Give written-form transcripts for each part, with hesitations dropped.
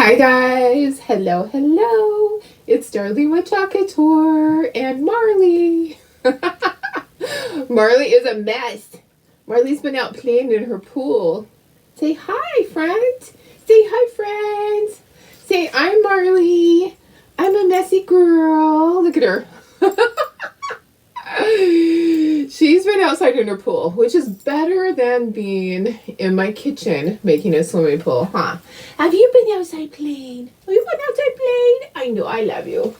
Hi guys, hello. It's Darlene with Chocolate Tour and Marley. Marley is a mess. Marley's been out playing in her pool. Say hi, friends. Say hi, friends. Say I'm Marley. I'm a messy girl. Look at her. She's been outside in her pool, which is better than being in my kitchen making a swimming pool, huh? Have you been outside playing? Have you been outside playing? I know, I love you.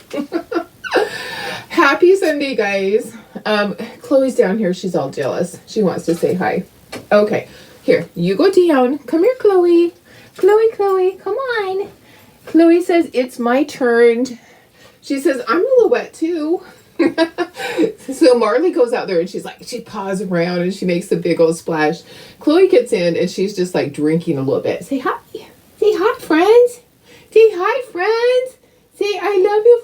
Happy Sunday, guys. Chloe's down here. She's all jealous. She wants to say hi. Okay, here, you go down. Come here, Chloe. Chloe, come on. Chloe says, it's my turn. She says, I'm a little wet too. So Marley goes out there and she paws around and she makes a big old splash. Chloe gets in and she's just like drinking a little bit. Say hi. Say hi, friends. Say hi, friends. Say I love you,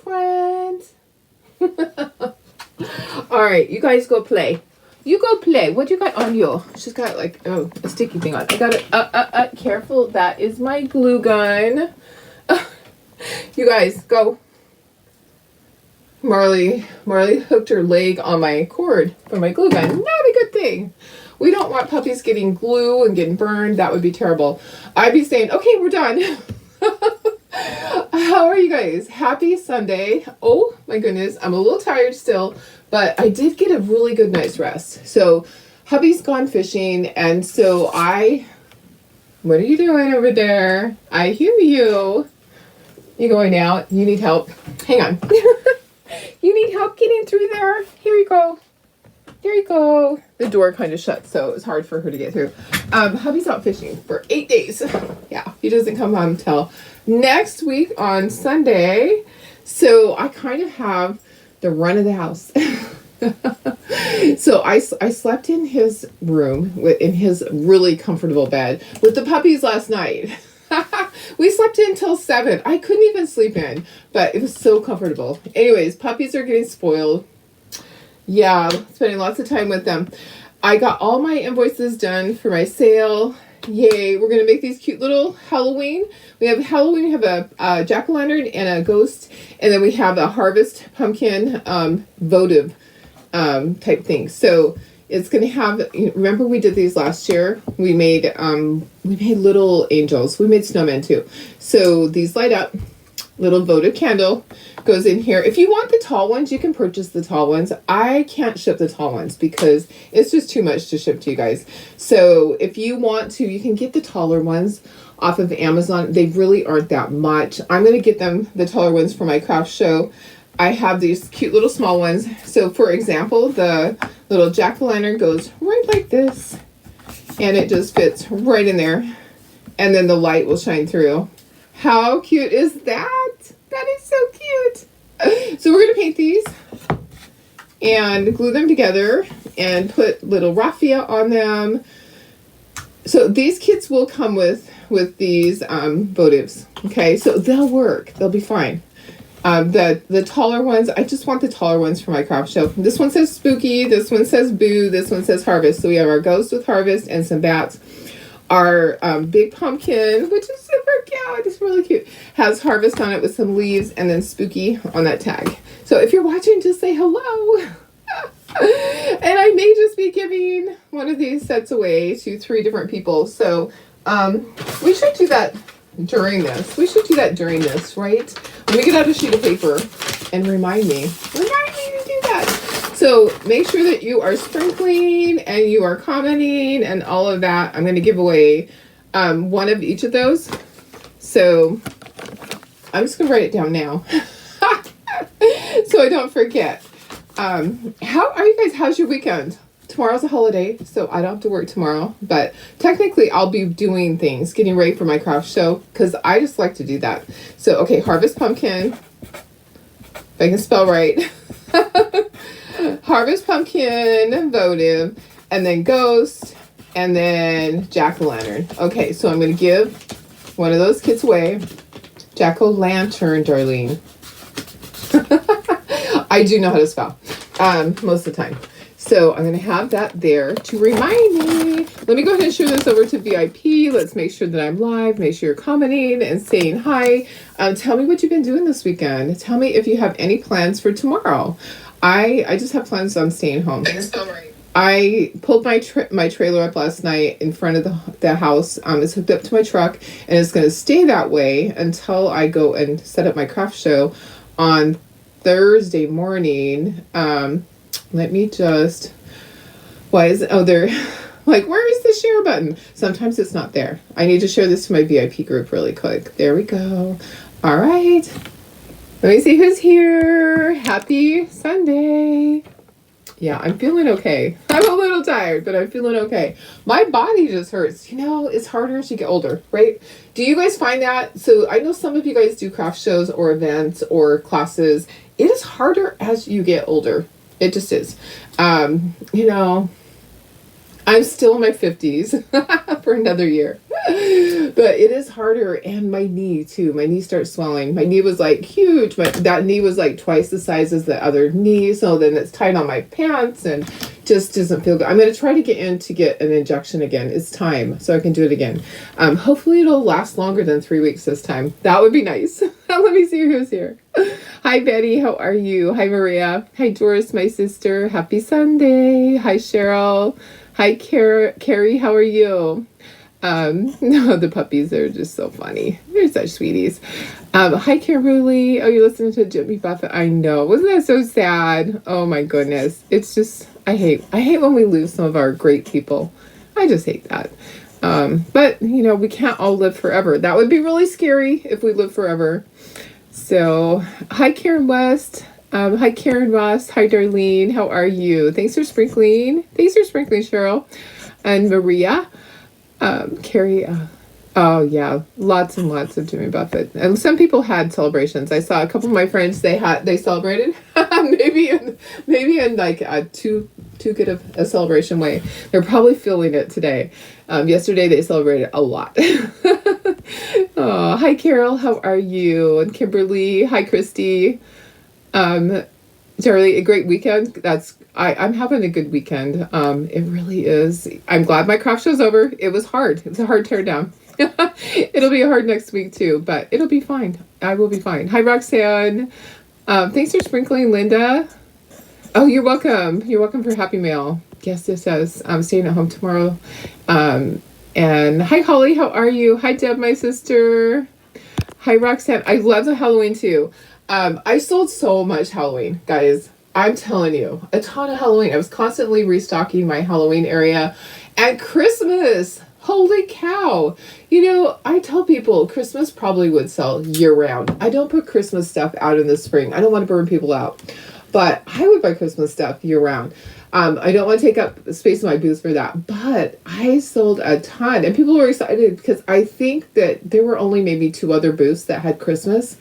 friends. All right, you guys go play. You go play. What you got on you? She's got like, oh, a sticky thing on. I got it. Careful. That is my glue gun. You guys go. Marley hooked her leg on my cord for my glue gun. Not a good thing. We don't want puppies getting glue and getting burned. That would be terrible. I'd be saying, okay, we're done. How are you guys? Happy Sunday. Oh my goodness. I'm a little tired still, but I did get a really good night's rest. So hubby's gone fishing. And so what are you doing over there? I hear you. You going out? You need help? Hang on. You need help getting through there? Here you go. There you go. The door kind of shut, so it was hard for her to get through. Hubby's out fishing for 8 days. Yeah, he doesn't come home till next week on Sunday. So I kind of have the run of the house. So I slept in his room, in his really comfortable bed with the puppies last night. We slept in till 7. I couldn't even sleep in, but it was so comfortable. Anyways, puppies are getting spoiled. Yeah, spending lots of time with them. I got all my invoices done for my sale. Yay, we're going to make these cute little Halloween. We have Halloween, we have a jack-o'-lantern and a ghost, and then we have a harvest pumpkin votive type thing. So it's going to have, remember we did these last year? We made little angels. We made snowmen too. So these light up. Little votive candle goes in here. If you want the tall ones, you can purchase the tall ones. I can't ship the tall ones because it's just too much to ship to you guys. So if you want to, you can get the taller ones off of Amazon. They really aren't that much. I'm going to get the taller ones for my craft show. I have these cute little small ones. So for example, the little jack-o'-lantern goes right like this, and it just fits right in there. And then the light will shine through. How cute is that? That is so cute. So we're going to paint these and glue them together and put little raffia on them. So these kits will come with these votives. Okay, so they'll work. They'll be fine. The taller ones, I just want the taller ones for my craft show. This one says spooky, this one says boo, this one says harvest. So we have our ghost with harvest and some bats. Our big pumpkin, which is super cute, it's really cute, has harvest on it with some leaves and then spooky on that tag. So if you're watching, just say hello. And I may just be giving one of these sets away to 3 different people. So we should do that during this. Right? Let me get out a sheet of paper and remind me to do that. So make sure that you are sprinkling and you are commenting and all of that. I'm going to give away one of each of those. So I'm just going to write it down now so I don't forget. How are you guys? How's your weekend? Tomorrow's a holiday, so I don't have to work tomorrow. But technically, I'll be doing things, getting ready for my craft show, because I just like to do that. So, okay, harvest pumpkin. If I can spell right. Harvest pumpkin, votive, and then ghost, and then jack-o'-lantern. Okay, so I'm going to give one of those kits away. Jack-o'-lantern, Darlene. I do know how to spell most of the time. So I'm going to have that there to remind me. let me go ahead and share this over to VIP. Let's make sure that I'm live. Make sure you're commenting and saying hi. Tell me what you've been doing this weekend. Tell me if you have any plans for tomorrow. I just have plans on staying home. I pulled my trailer up last night in front of the house. It's hooked up to my truck, and it's going to stay that way until I go and set up my craft show on Thursday morning. Let me just... Why is it... Oh, there... Like, where is the share button? Sometimes it's not there. I need to share this to my VIP group really quick. There we go. All right. Let me see who's here. Happy Sunday. Yeah, I'm feeling okay. I'm a little tired, but I'm feeling okay. My body just hurts. You know, it's harder as you get older, right? Do you guys find that? So I know some of you guys do craft shows or events or classes. It is harder as you get older. It just is. You know, I'm still in my 50s for another year. But it is harder, and my knee too. My knee starts swelling. My knee was like huge. That knee was like twice the size as the other knee. So then it's tight on my pants and just doesn't feel good. I'm going to try to get in to get an injection again. It's time, so I can do it again. Hopefully it'll last longer than 3 weeks this time. That would be nice. Let me see who's here. Hi, Betty. How are you? Hi, Maria. Hi, Doris, my sister. Happy Sunday. Hi, Cheryl. Hi, Carrie. How are you? No, the puppies are just so funny. They're such sweeties. Hi, Caroli. Oh, you're listening to Jimmy Buffett. I know. Wasn't that so sad? Oh my goodness. It's just, I hate when we lose some of our great people. I just hate that. But you know, we can't all live forever. That would be really scary if we live forever. So, hi, Karen West. Hi, Karen Ross. Hi, Darlene. How are you? Thanks for sprinkling. Thanks for sprinkling, Cheryl. And Maria. Carrie, oh yeah, lots and lots of Jimmy Buffett. And some people had celebrations. I saw a couple of my friends, they celebrated, maybe in like a too good of a celebration way. They're probably feeling it today. Yesterday they celebrated a lot. Oh, hi Carol, how are you? And Kimberly, hi Christy. Charlie, a great weekend. I'm having a good weekend. It really is. I'm glad my craft show's over. It was hard. It was a hard teardown. It'll be hard next week too, but it'll be fine. I will be fine. Hi, Roxanne. Thanks for sprinkling, Linda. Oh, you're welcome. You're welcome for Happy Mail. Yes. I'm staying at home tomorrow. And hi, Holly. How are you? Hi, Deb, my sister. Hi, Roxanne. I love the Halloween too. I sold so much Halloween, guys. I'm telling you, a ton of Halloween. I was constantly restocking my Halloween area. And Christmas, holy cow. You know, I tell people Christmas probably would sell year round. I don't put Christmas stuff out in the spring. I don't want to burn people out. But I would buy Christmas stuff year round. I don't want to take up space in my booth for that. But I sold a ton. And people were excited because I think that there were only maybe 2 other booths that had Christmas.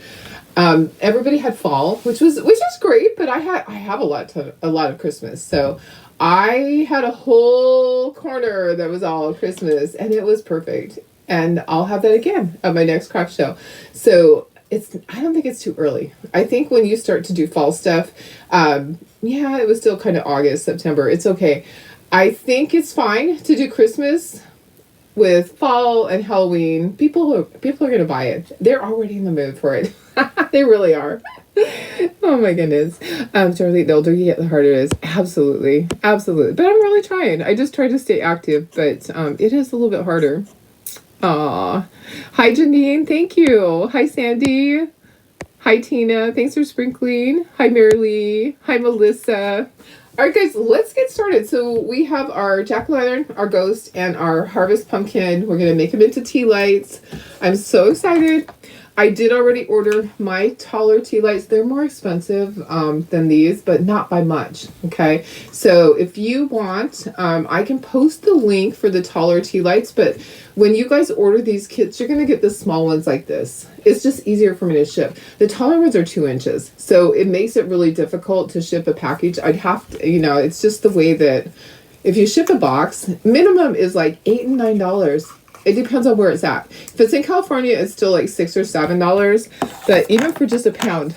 Everybody had fall, which is great, but I have a lot of Christmas. So I had a whole corner that was all Christmas, and it was perfect. And I'll have that again at my next craft show. So I don't think it's too early. I think when you start to do fall stuff, it was still kind of August, September. It's okay. I think it's fine to do Christmas with fall and Halloween. People are going to buy it. They're already in the mood for it. They really are. Oh my goodness. Charlie, the older you get, the harder it is. Absolutely. But I'm really trying. I just try to stay active, but it is a little bit harder. Aw. Hi, Janine. Thank you. Hi, Sandy. Hi, Tina. Thanks for sprinkling. Hi, Mary Lee. Hi, Melissa. All right, guys, let's get started. So we have our jack-o'-lantern, our ghost, and our harvest pumpkin. We're going to make them into tea lights. I'm so excited. I did already order my taller tea lights. They're more expensive than these, but not by much, okay? So if you want, I can post the link for the taller tea lights, but when you guys order these kits, you're going to get the small ones like this. It's just easier for me to ship. The taller ones are 2 inches, so it makes it really difficult to ship a package. I'd have to, it's just the way that if you ship a box, minimum is like $8 and $9. It depends on where it's at. If it's in California, it's still like $6 or $7. But even for just a pound,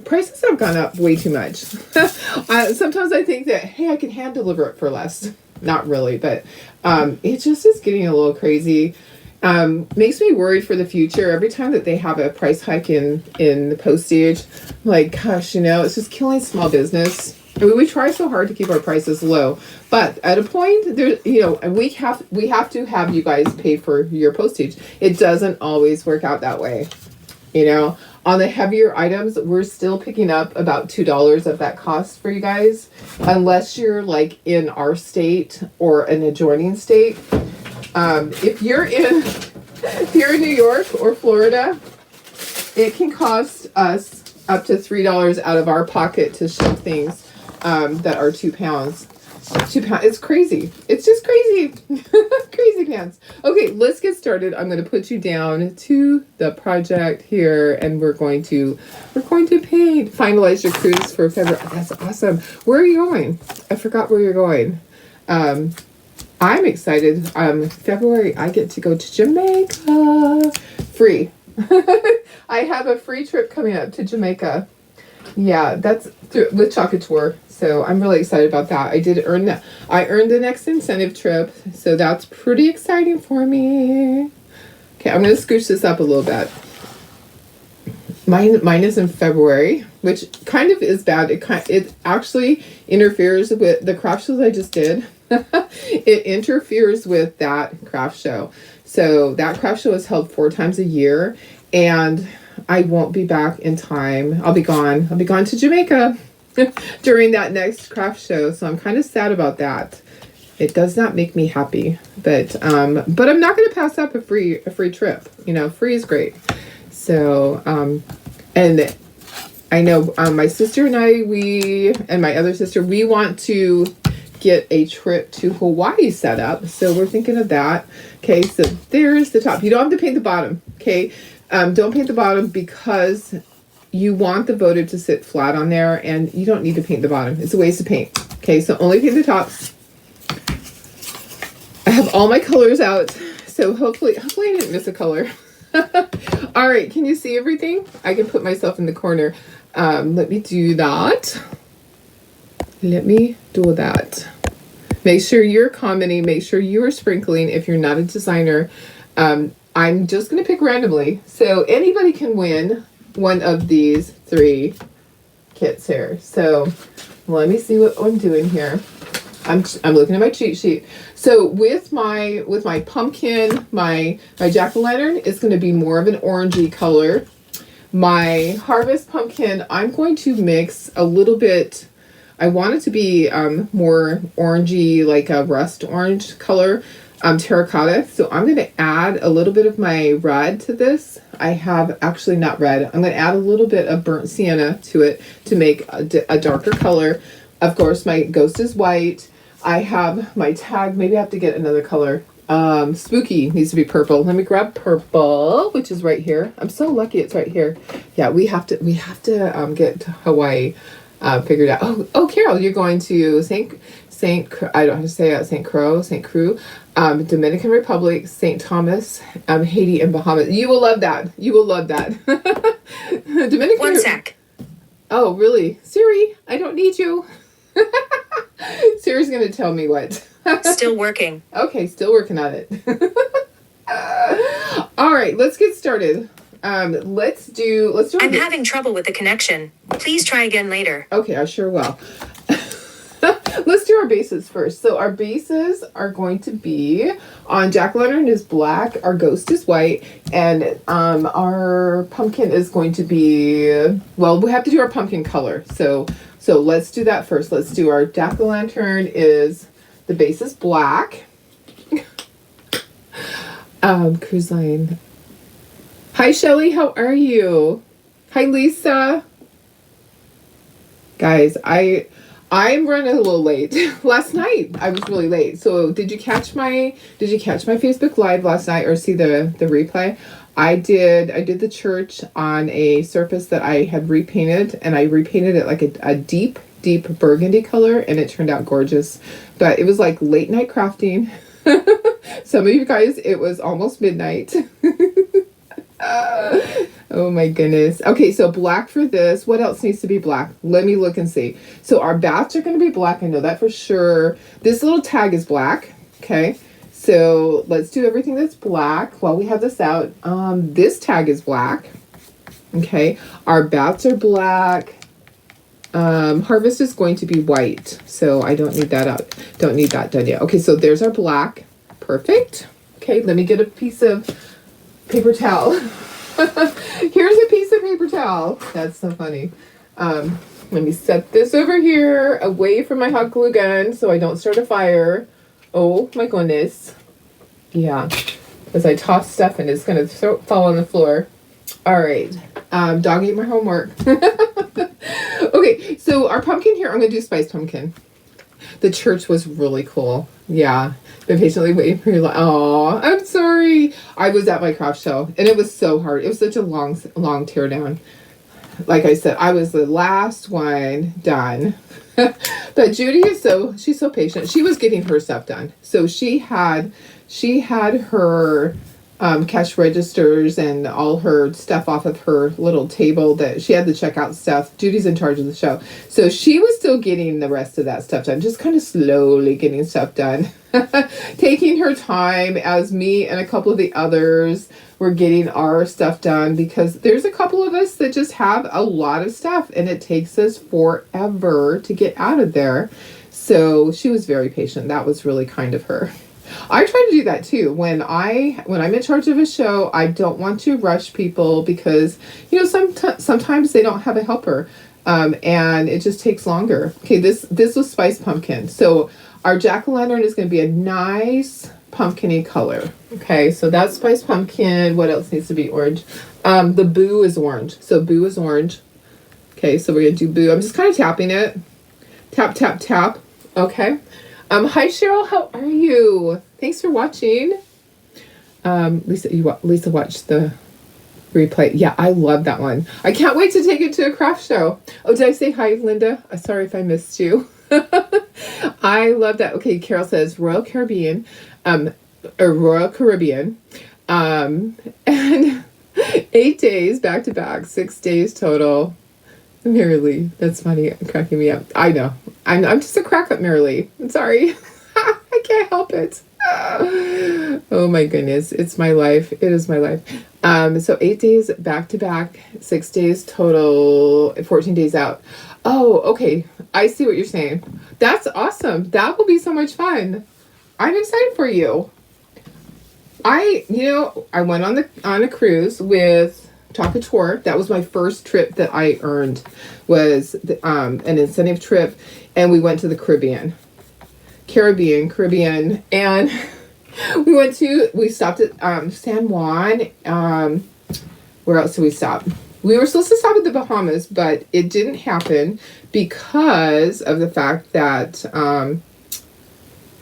prices have gone up way too much. Sometimes I think that, hey, I can hand deliver it for less. not really, but it just is getting a little crazy. Makes me worried for the future. Every time that they have a price hike in the postage, I'm like, gosh, it's just killing small business. I mean, we try so hard to keep our prices low, but at a point, there, we have to have you guys pay for your postage. It doesn't always work out that way. On the heavier items, we're still picking up about $2 of that cost for you guys, unless you're like in our state or an adjoining state. If you're in New York or Florida, it can cost us up to $3 out of our pocket to ship things that are 2 pounds. 2 pounds. It's crazy. It's just crazy. Crazy pants. Okay, let's get started. I'm going to put you down to the project here, and we're going to paint. Finalize your cruise for February. That's awesome. Where are you going? I forgot where you're going. I'm excited. February, I get to go to Jamaica. Free. I have a free trip coming up to Jamaica. Yeah, that's with Chocolate Tour. So I'm really excited about that. I earned the next incentive trip. So that's pretty exciting for me. Okay, I'm going to scooch this up a little bit. Mine is in February, which kind of is bad. It actually interferes with the craft shows I just did. It interferes with that craft show. So that craft show is held 4 times a year, and I won't be back in time. I'll be gone to Jamaica during that next craft show. So I'm kind of sad about that. It does not make me happy, but I'm not going to pass up a free trip. Free is great. So, and I know my sister and and my other sister, we want to get a trip to Hawaii set up. So we're thinking of that. Okay, so there's the top. You don't have to paint the bottom. Okay, don't paint the bottom because you want the votive to sit flat on there, and you don't need to paint the bottom. It's a waste of paint. Okay, so only paint the tops. I have all my colors out, so hopefully I didn't miss a color. All right, can you see everything? I can put myself in the corner. Let me do that. Make sure you're commenting. Make sure you are sprinkling if you're not a designer. I'm just going to pick randomly. So anybody can win one of these 3 kits here. So let me see what I'm doing here. I'm looking at my cheat sheet. So with my pumpkin, my jack-o'-lantern is going to be more of an orangey color. My harvest pumpkin, I'm going to mix a little bit. I want it to be more orangey, like a rust orange color, terracotta. So I'm going to add a little bit of my red to this. I have actually not red. I'm going to add a little bit of burnt sienna to it to make a darker color. Of course, my ghost is white. I have my tag. Maybe I have to get another color. Spooky needs to be purple. Let me grab purple, which is right here. I'm so lucky it's right here. Yeah, we have to get to Hawaii figured out. Oh, Carol, you're going to I don't know how to say it. St. Croix, Dominican Republic, St. Thomas, Haiti, and Bahamas. You will love that. Dominican. One sec. Oh, really? Siri, I don't need you. Siri's going to tell me what. Still working. Okay, still working on it. All right, let's get started. Let's do. I'm having trouble with the connection. Please try again later. Okay, I sure will. Let's do our bases first. So our bases are going to be on jack-o'-lantern is black, our ghost is white, and our pumpkin is going to be, well, we have to do our pumpkin color. So let's do that first. Let's do our jack-o'-lantern is, the base is black. Cruise line. Hi, Shelly. How are you? Hi, Lisa. Guys, I'm running a little late. Last night I was really late. So did you catch my Facebook Live last night or see the replay? I did the church on a surface that I had repainted, and I repainted it like a deep burgundy color, and it turned out gorgeous. But it was like late night crafting. Some of you guys, it was almost midnight. Oh my goodness. Okay, so black for this. What else needs to be black? Let me look and see. So our bats are going to be black. I know that for sure. This little tag is black. Okay. So let's do everything that's black while we have this out. This tag is black. Okay. Our bats are black. Harvest is going to be white. So I don't need that out. Don't need that done yet. Okay, so there's our black. Perfect. Okay, let me get a piece of paper towel. Here's a piece of paper towel. That's so funny. Let me set this over here away from my hot glue gun so I don't start a fire. Oh my goodness. Yeah. As I toss stuff and it's going to fall on the floor. All right. Dog ate my homework. Okay, so our pumpkin here, I'm going to do spice pumpkin. The church was really cool. Yeah. Been patiently waiting for you. Oh, I'm sorry. I was at my craft show and it was so hard. It was such a long tear down. Like I said, I was the last one done. But Judy she's so patient. She was getting her stuff done. So she had her cash registers and all her stuff off of her little table that she had the checkout stuff. Judy's in charge of the show. So she was still getting the rest of that stuff done, just kind of slowly getting stuff done. Taking her time as me and a couple of the others were getting our stuff done because there's a couple of us that just have a lot of stuff and it takes us forever to get out of there. So she was very patient. That was really kind of her. I try to do that too. When I'm in charge of a show, I don't want to rush people because, sometimes they don't have a helper, and it just takes longer. Okay, this was spice pumpkin. So our jack-o'-lantern is going to be a nice pumpkin-y color. Okay, so that's spice pumpkin. What else needs to be orange? The boo is orange. So boo is orange. Okay, so we're going to do boo. I'm just kind of tapping it. Tap, tap, tap. Okay. Hi Cheryl, how are you? Thanks for watching. Lisa watched the replay. Yeah, I love that one. I can't wait to take it to a craft show. Oh, did I say hi, Linda? Sorry if I missed you. I love that. Okay, Carol says Royal Caribbean, and 8 days back to back, 6 days total. Merrily, that's funny, cracking me up. I know. I'm just a crack up, Merrily. I'm sorry. I can't help it. Oh my goodness, it's my life. It is my life. So 8 days back to back, 6 days total, 14 days out. Oh, okay. I see what you're saying. That's awesome. That will be so much fun. I'm excited for you. I went on a cruise with Talkator. That was my first trip that I earned, was an incentive trip, and we went to the Caribbean, and we stopped at San Juan. Where else did we stop? We were supposed to stop at the Bahamas, but it didn't happen because of the fact that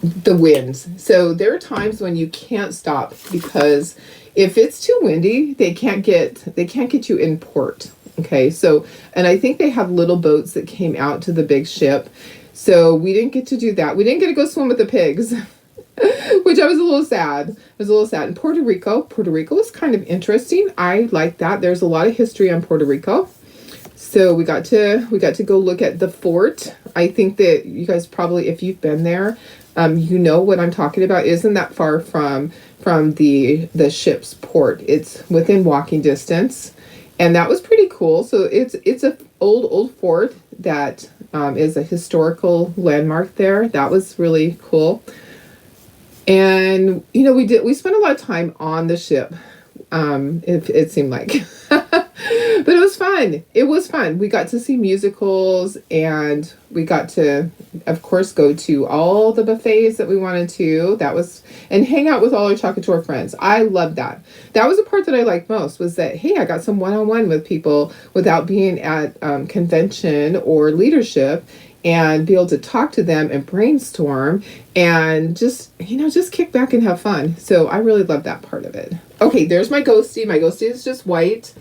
the winds. So there are times when you can't stop because if it's too windy, they can't get you in port. Okay, so, and I think they have little boats that came out to the big ship. So we didn't get to do that. We didn't get to go swim with the pigs, which I was a little sad. In Puerto Rico is kind of interesting. I like that. There's a lot of history on Puerto Rico. So we got to go look at the fort. I think that you guys probably, if you've been there, you know what I'm talking about. It isn't that far from the ship's port. It's within walking distance, and that was pretty cool. So it's a old fort that is a historical landmark there. That was really cool. And we spent a lot of time on the ship. It seemed like. But it was fun. It was fun. We got to see musicals, and we got to, of course, go to all the buffets that we wanted to. And hang out with all our Talkator friends. I loved that. That was the part that I liked most, was that, hey, I got some one-on-one with people without being at convention or leadership, and be able to talk to them and brainstorm and just kick back and have fun. So I really love that part of it. Okay, there's my ghostie. My ghostie is just white.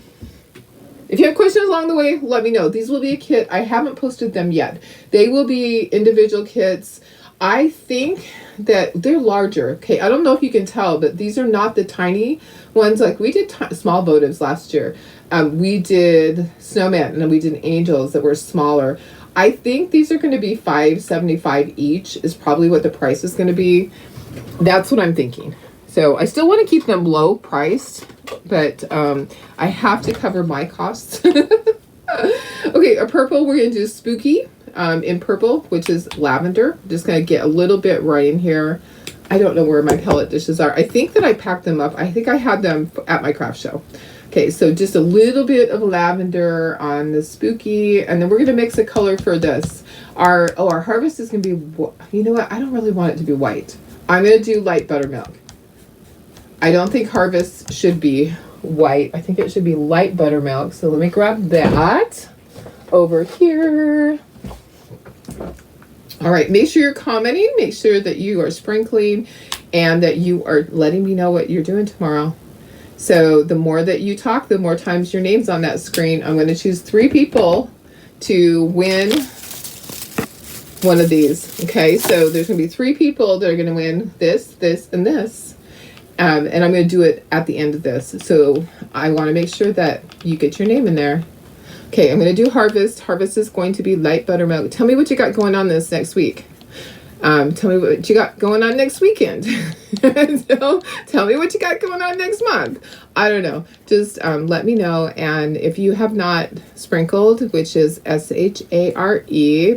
If you have questions along the way, let me know. These will be a kit. I haven't posted them yet. They will be individual kits. I think that they're larger. Okay, I don't know if you can tell, but these are not the tiny ones. Like we did small votives last year. We did snowman and then we did angels that were smaller. I think these are going to be $5.75 each is probably what the price is going to be. That's what I'm thinking. So I still want to keep them low priced, but I have to cover my costs. Okay, a purple, we're going to do spooky in purple, which is lavender. Just going to get a little bit right in here. I don't know where my pellet dishes are. I think that I packed them up. I think I had them at my craft show. Okay, so just a little bit of lavender on the spooky, and then we're going to mix a color for this. Our harvest is going to be, you know what? I don't really want it to be white. I'm going to do light buttermilk. I don't think harvest should be white. I think it should be light buttermilk. So let me grab that over here. All right, make sure you're commenting. Make sure that you are sprinkling and that you are letting me know what you're doing tomorrow. So the more that you talk, the more times your name's on that screen. I'm going to choose 3 people to win one of these. Okay, so there's going to be 3 people that are going to win this, this, and this. And I'm going to do it at the end of this. So I want to make sure that you get your name in there. Okay, I'm going to do harvest. Harvest is going to be light buttermilk. Tell me what you got going on this next week. Tell me what you got going on next weekend. So, tell me what you got going on next month. I don't know. Just let me know. And if you have not sprinkled, which is SHARE,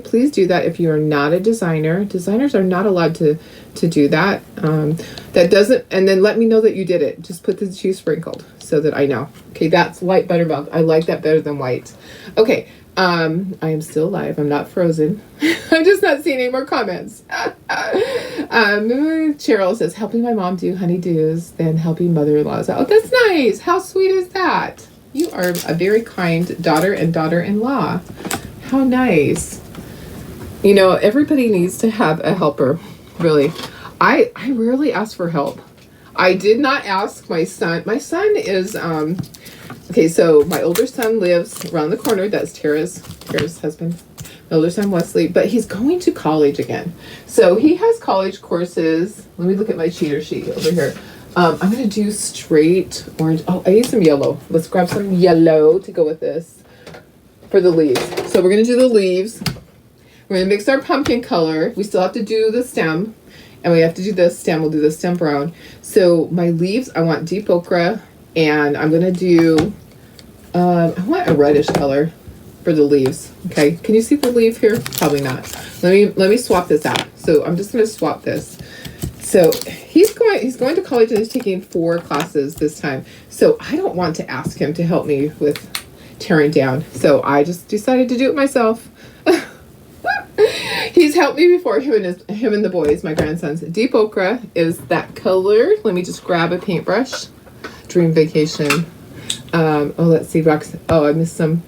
please do that if you are not a designer. Designers are not allowed to do that. That doesn't, and then let me know that you did it. Just put that you sprinkled so that I know. Okay, that's light buttermilk. I like that better than white. Okay. I am still alive. I'm not frozen. I'm just not seeing any more comments. Cheryl says, helping my mom do honeydews, then helping mother-in-laws. Oh, that's nice. How sweet is that? You are a very kind daughter and daughter-in-law. How nice. You know, everybody needs to have a helper, really. I rarely ask for help. I did not ask my son. My son is, okay, so my older son lives around the corner. That's Tara's husband. My older son, Wesley. But he's going to college again. So he has college courses. Let me look at my cheater sheet over here. I'm going to do straight orange. Oh, I need some yellow. Let's grab some yellow to go with this for the leaves. So we're going to do the leaves. We're going to mix our pumpkin color. We still have to do the stem. And we have to do this stem. We'll do the stem brown. So my leaves, I want deep ochre. And I'm going to do, I want a reddish color for the leaves. Okay. Can you see the leaf here? Probably not. Let me swap this out. So I'm just going to swap this. So he's going to college and he's taking 4 classes this time. So I don't want to ask him to help me with tearing down. So I just decided to do it myself. He's helped me before, him and the boys, my grandsons. Deep ochre is that color. Let me just grab a paintbrush. Dream vacation. Oh, let's see, Rox. Oh, I missed some.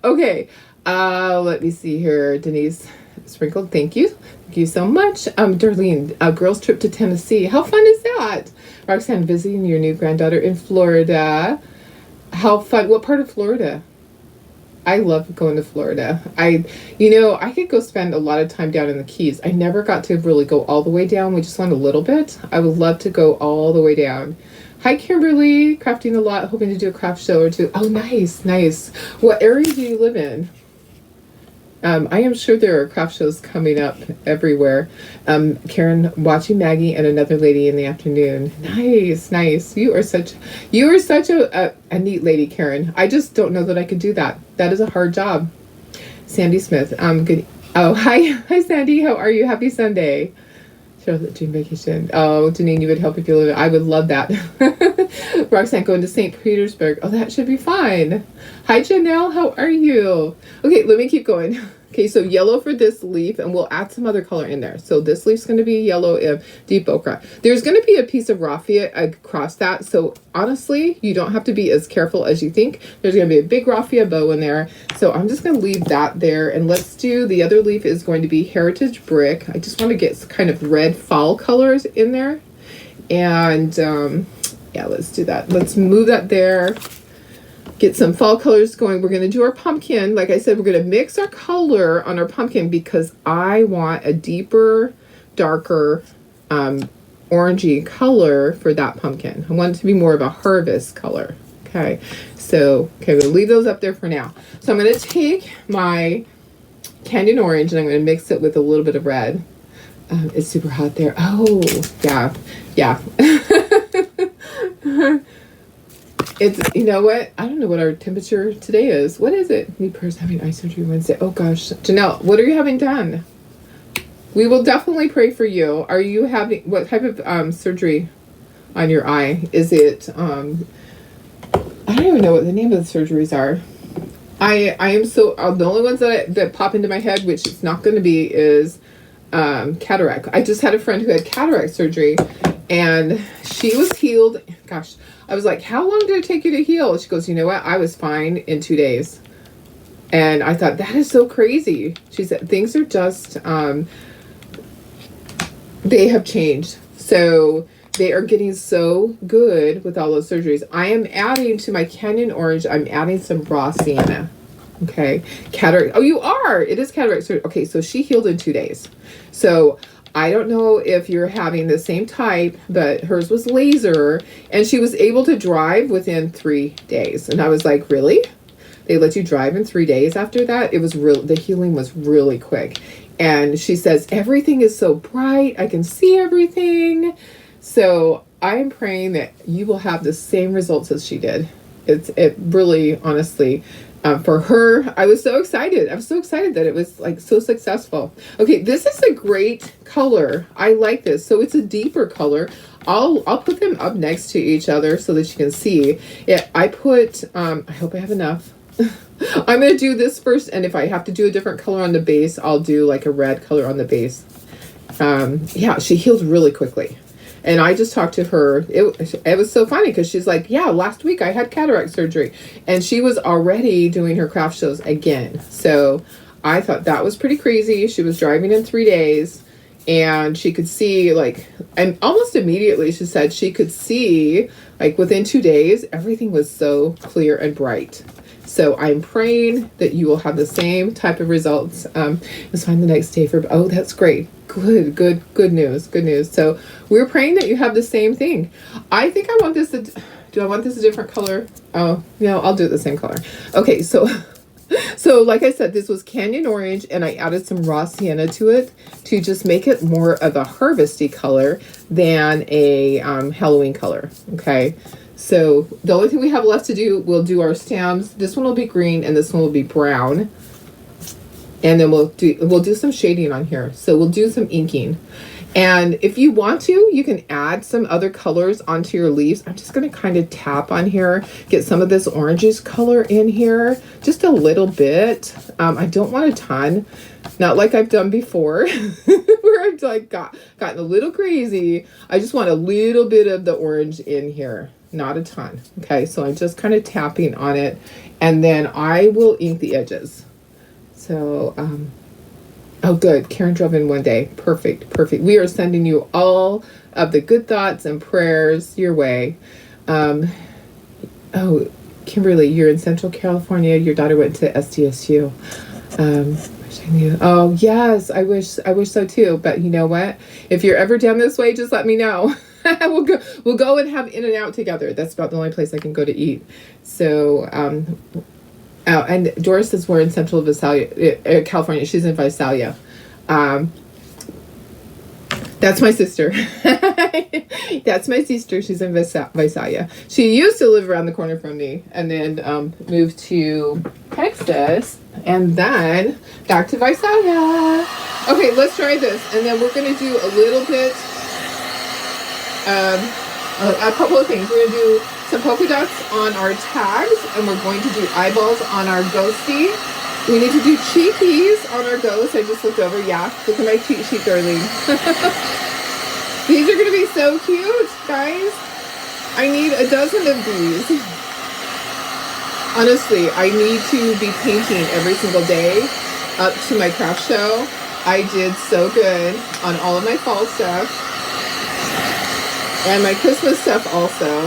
Okay. Let me see here. Denise sprinkled. Thank you. Thank you so much. Darlene, a girls trip to Tennessee. How fun is that? Roxanne, visiting your new granddaughter in Florida. How fun. What part of Florida? I love going to Florida. I could go spend a lot of time down in the Keys. I never got to really go all the way down. We just went a little bit. I would love to go all the way down. Hi, Kimberly. Crafting a lot. Hoping to do a craft show or two. Oh, nice, nice. What area do you live in? I am sure there are craft shows coming up everywhere. Karen, watching Maggie and another lady in the afternoon. Nice, nice. You are such a neat lady, Karen. I just don't know that I could do that. That is a hard job. Sandy Smith. Good. Oh, hi, Sandy. How are you? Happy Sunday. Charlotte, dream vacation. Oh, Janine, you would help if you live. I would love that. Roxanne, going to St. Petersburg. Oh, that should be fine. Hi, Janelle. How are you? Okay, let me keep going. Okay, so yellow for this leaf, and we'll add some other color in there. So this leaf's going to be yellow, deep ochre. There's going to be a piece of raffia across that. So honestly, you don't have to be as careful as you think. There's going to be a big raffia bow in there. So I'm just going to leave that there. And let's do, the other leaf is going to be heritage brick. I just want to get kind of red fall colors in there. And yeah, let's do that. Let's move that there. get some fall colors going. We're going to do our pumpkin. Like I said, we're going to mix our color on our pumpkin because I want a deeper, darker, orangey color for that pumpkin. I want it to be more of a harvest color. Okay, so we'll leave those up there for now. So I'm going to take my canyon orange and I'm going to mix it with a little bit of red. It's super hot there. Oh, yeah. It's, you know what? I don't know what our temperature today is. What is it? Me person having eye surgery Wednesday. Oh gosh, Janelle, what are you having done? We will definitely pray for you. Are you having, what type of surgery on your eye? Is it, I don't even know what the name of the surgeries are. I am so, the only ones that pop into my head, which it's not going to be, is cataract. I just had a friend who had cataract surgery and she was healed. Gosh, I was like, how long did it take you to heal? She goes, you know what? I was fine in 2 days. And I thought, that is so crazy. She said, things are just, they have changed. So they are getting so good with all those surgeries. I am adding to my canyon orange, I'm adding some raw sienna. Okay. Cataract. Oh, you are. It is cataract surgery. Okay. So she healed in 2 days. So I don't know if you're having the same type, but hers was laser and she was able to drive within 3 days. And I was like, really? They let you drive in 3 days after that? It was real. The healing was really quick. And she says, everything is so bright. I can see everything. So I'm praying that you will have the same results as she did. It really, honestly, for her, I was so excited. I was so excited that it was like so successful. Okay, this is a great color. I like this. So it's a deeper color. I'll put them up next to each other so that you can see. Yeah, I put, I hope I have enough. I'm going to do this first, and if I have to do a different color on the base, I'll do like a red color on the base. Yeah, she healed really quickly. And I just talked to her. It was so funny because she's like, yeah, last week I had cataract surgery. And she was already doing her craft shows again. So I thought that was pretty crazy. She was driving in 3 days and she could see like, and almost immediately she said she could see like within 2 days, everything was so clear and bright. So I'm praying that you will have the same type of results. Let's find the next day for, oh, that's great. Good news. So we're praying that you have the same thing. I think I want this, do I want this a different color? Oh, no, I'll do it the same color. Okay, so like I said, this was canyon orange and I added some raw sienna to it to just make it more of a harvesty color than a Halloween color, okay? So the only thing we have left to do, we'll do our stems. This one will be green and this one will be brown. And then we'll do some shading on here. So we'll do some inking. And if you want to, you can add some other colors onto your leaves. I'm just going to kind of tap on here, get some of this oranges color in here, just a little bit. I don't want a ton, not like I've done before, where I've like gotten a little crazy. I just want a little bit of the orange in here, not a ton. Okay, so I'm just kind of tapping on it, and then I will ink the edges. So, oh, good. Karen drove in one day. Perfect. We are sending you all of the good thoughts and prayers your way. Oh, Kimberly, you're in Central California. Your daughter went to SDSU. Wish I knew. Oh, yes. I wish so too. But you know what? If you're ever down this way, just let me know. We'll go and have In and Out together. That's about the only place I can go to eat. So, oh, and Doris says we're in Central Visalia, California. She's in Visalia. That's my sister. That's my sister. She's in Visalia. She used to live around the corner from me and then moved to Texas and then back to Visalia. Okay, let's try this. And then we're going to do a little bit, a couple of things. We're going to do some polka dots on our tags, and we're going to do eyeballs on our ghosty. We need to do cheekies on our ghost. I just looked over. Yeah, look at my cheat sheet, darling. These are going to be so cute, guys. I need a dozen of these. Honestly, I need to be painting every single day up to my craft show. I did so good on all of my fall stuff and my Christmas stuff also.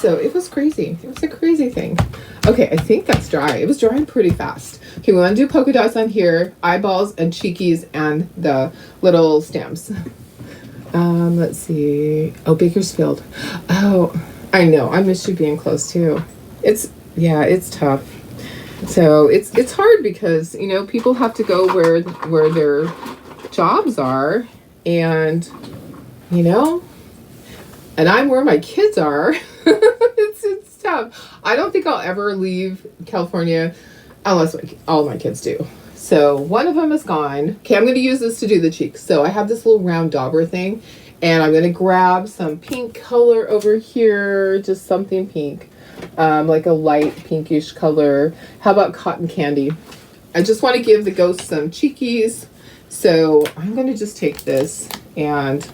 So it was crazy. It was a crazy thing. Okay, I think that's dry. It was drying pretty fast. Okay, we want to do polka dots on here, eyeballs and cheekies and the little stamps. Let's see. Oh, Bakersfield. Oh, I know. I miss you being close too. It's tough. So it's hard because, you know, people have to go where their jobs are, and, you know, and I'm where my kids are. It's tough. I don't think I'll ever leave California unless all my kids do. So one of them is gone. Okay, I'm going to use this to do the cheeks. So I have this little round dauber thing, and I'm going to grab some pink color over here, just something pink, like a light pinkish color. How about cotton candy? I just want to give the ghost some cheekies. So I'm going to just take this and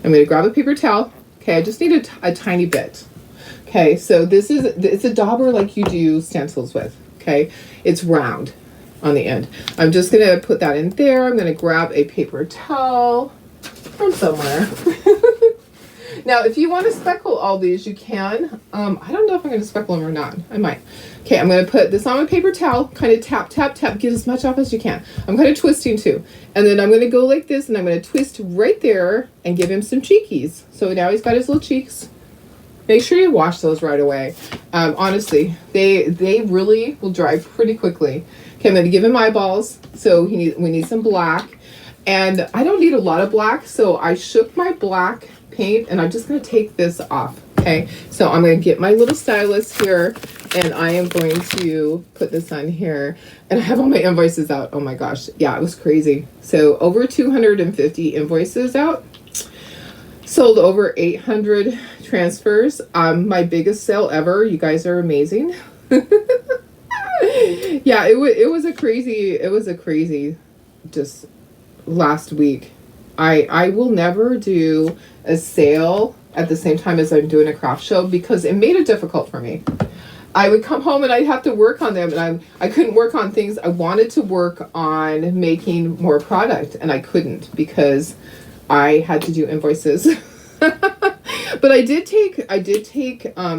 I'm going to grab a paper towel. Okay, I just need a tiny bit. Okay, so it's a dauber like you do stencils with. Okay, it's round on the end. I'm just going to put that in there. I'm going to grab a paper towel from somewhere. Now, if you want to speckle all these, you can. I don't know if I'm going to speckle them or not. I might. Okay, I'm going to put this on my paper towel, kind of tap, tap, tap, get as much off as you can. I'm kind of twisting too. And then I'm going to go like this, and I'm going to twist right there and give him some cheekies. So now he's got his little cheeks. Make sure you wash those right away. Honestly, they really will dry pretty quickly. Okay, I'm going to give him eyeballs. So we need some black. And I don't need a lot of black, so I shook my black paint, and I'm just going to take this off. Okay, so I'm going to get my little stylus here, and I am going to put this on here. And I have all my invoices out. Oh my gosh. Yeah, it was crazy. So over 250 invoices out. Sold over 800 transfers. My biggest sale ever. You guys are amazing. Yeah, it was a crazy just last week. I will never do a sale at the same time as I'm doing a craft show because it made it difficult for me. I would come home and I'd have to work on them, and I couldn't work on things. I wanted to work on making more product, and I couldn't because I had to do invoices. But I did take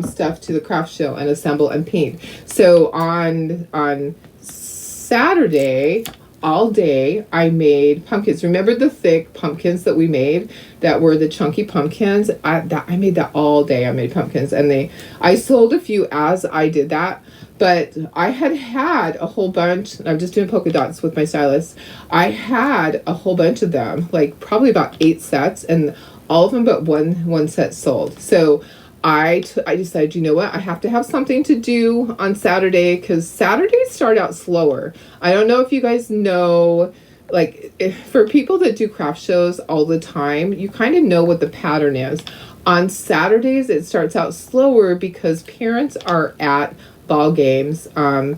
stuff to the craft show and assemble and paint. So on Saturday, all day, I made pumpkins. Remember the thick pumpkins that we made that were the chunky pumpkins? I made that all day. I made pumpkins, and I sold a few as I did that. But I had a whole bunch. I'm just doing polka dots with my stylus. I had a whole bunch of them, like probably about 8 sets, and all of them but one set sold. So I decided, you know what, I have to have something to do on Saturday, because Saturdays start out slower. I don't know if you guys know, like, for people that do craft shows all the time, you kind of know what the pattern is. On Saturdays, it starts out slower because parents are at ball games. I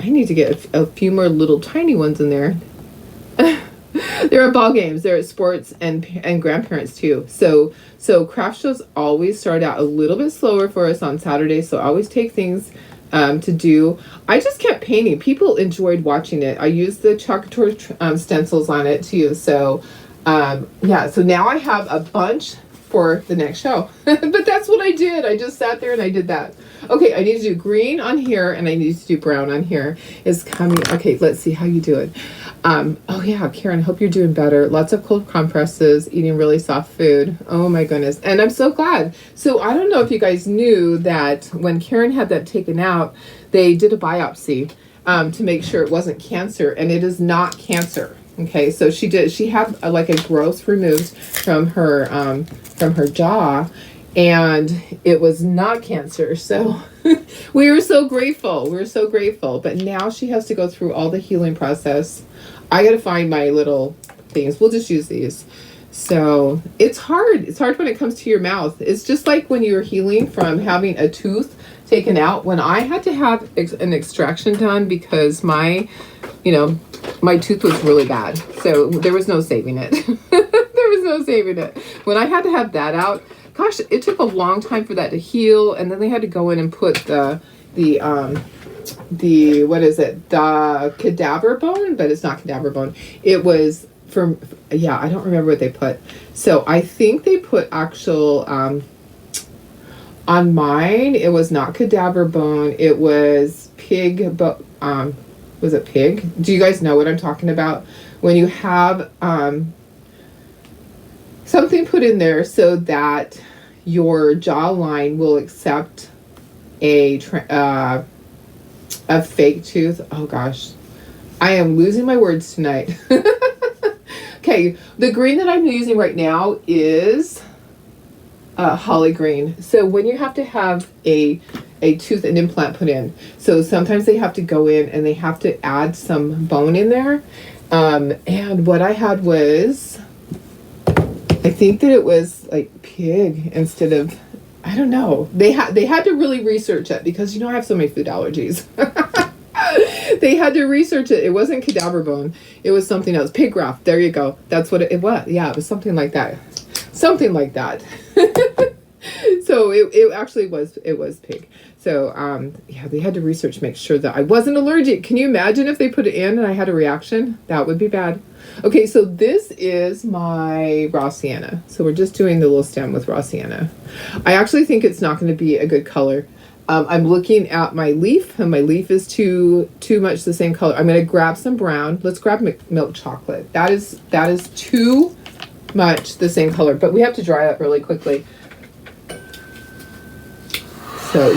need to get a few more little tiny ones in there. There are ball games, there are sports and grandparents too. So craft shows always start out a little bit slower for us on Saturdays. So I always take things to do. I just kept painting. People enjoyed watching it. I used the chalk torch stencils on it too. So yeah, so now I have a bunch for the next show. But that's what I did. I just sat there and I did that. Okay, I need to do green on here and I need to do brown on here. It's coming. Okay, let's see how you do it. Oh yeah, Karen, hope you're doing better. Lots of cold compresses, eating really soft food. Oh my goodness. And I'm so glad. So I don't know if you guys knew that when Karen had that taken out, they did a biopsy to make sure it wasn't cancer, and it is not cancer. Okay, so she had like a growth removed from her jaw, and it was not cancer. So we were so grateful. But now she has to go through all the healing process. I got to find my little things. We'll just use these. So it's hard. It's hard when it comes to your mouth. It's just like when you're healing from having a tooth taken out. When I had to have an extraction done because my tooth was really bad. So there was no saving it. When I had to have that out, gosh, it took a long time for that to heal. And then they had to go in and put the what is it? The cadaver bone, but it's not cadaver bone. It was I don't remember what they put. So I think they put actual, On mine, it was not cadaver bone. It was pig, but was it pig? Do you guys know what I'm talking about? When you have something put in there so that your jawline will accept a fake tooth. Oh gosh, I am losing my words tonight. Okay, the green that I'm using right now is holly green. So when you have to have a tooth and implant put in, so sometimes they have to go in and they have to add some bone in there. And what I had was, I think that it was like pig instead of, I don't know. They had to really research it because I have so many food allergies. They had to research it. It wasn't cadaver bone. It was something else. Pig graft. There you go. That's what it was. Yeah, it was something like that. Something like that. So it actually was, it was pig. So yeah, they had to research, make sure that I wasn't allergic. Can you imagine if they put it in and I had a reaction? That would be bad. Okay, so this is my raw sienna. So we're just doing the little stem with raw sienna. I actually think it's not going to be a good color. I'm looking at my leaf, and my leaf is too much the same color. I'm going to grab some brown. Let's grab milk chocolate. That is too much the same color, but we have to dry that really quickly. So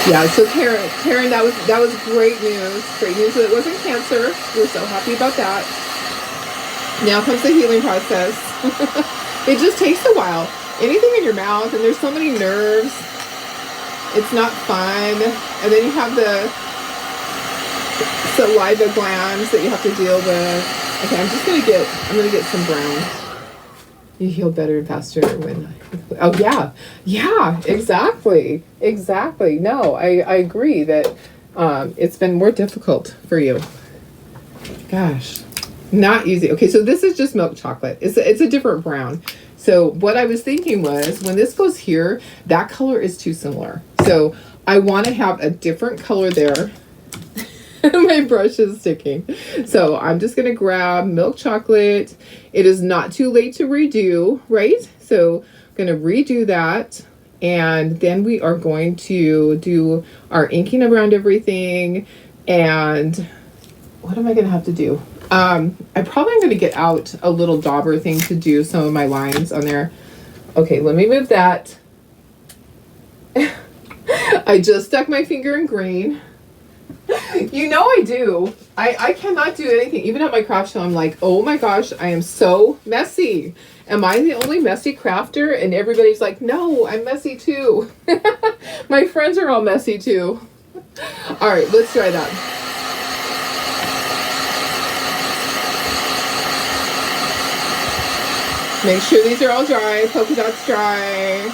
yeah, so Karen, that was great news. Great news that it wasn't cancer. We're so happy about that. Now comes the healing process. It just takes a while. Anything in your mouth, and there's so many nerves. It's not fun. And then you have the saliva glands that you have to deal with. Okay, I'm gonna get some brown. You heal better and faster when, oh yeah, exactly. No, I agree that it's been more difficult for you. Gosh, not easy. Okay, so this is just milk chocolate. It's a different brown. So what I was thinking was, when this goes here, that color is too similar. So I want to have a different color there. My brush is sticking. So I'm just going to grab milk chocolate. It is not too late to redo, right? So I'm going to redo that. And then we are going to do our inking around everything. And what am I going to have to do? I probably am going to get out a little dauber thing to do some of my lines on there. Okay, let me move that. I just stuck my finger in green. You know I do. I cannot do anything. Even at my craft show, I'm like, oh my gosh, I am so messy. Am I the only messy crafter? And everybody's like, no, I'm messy too. My friends are all messy too. All right, let's try that. Make sure these are all dry, polka dots dry.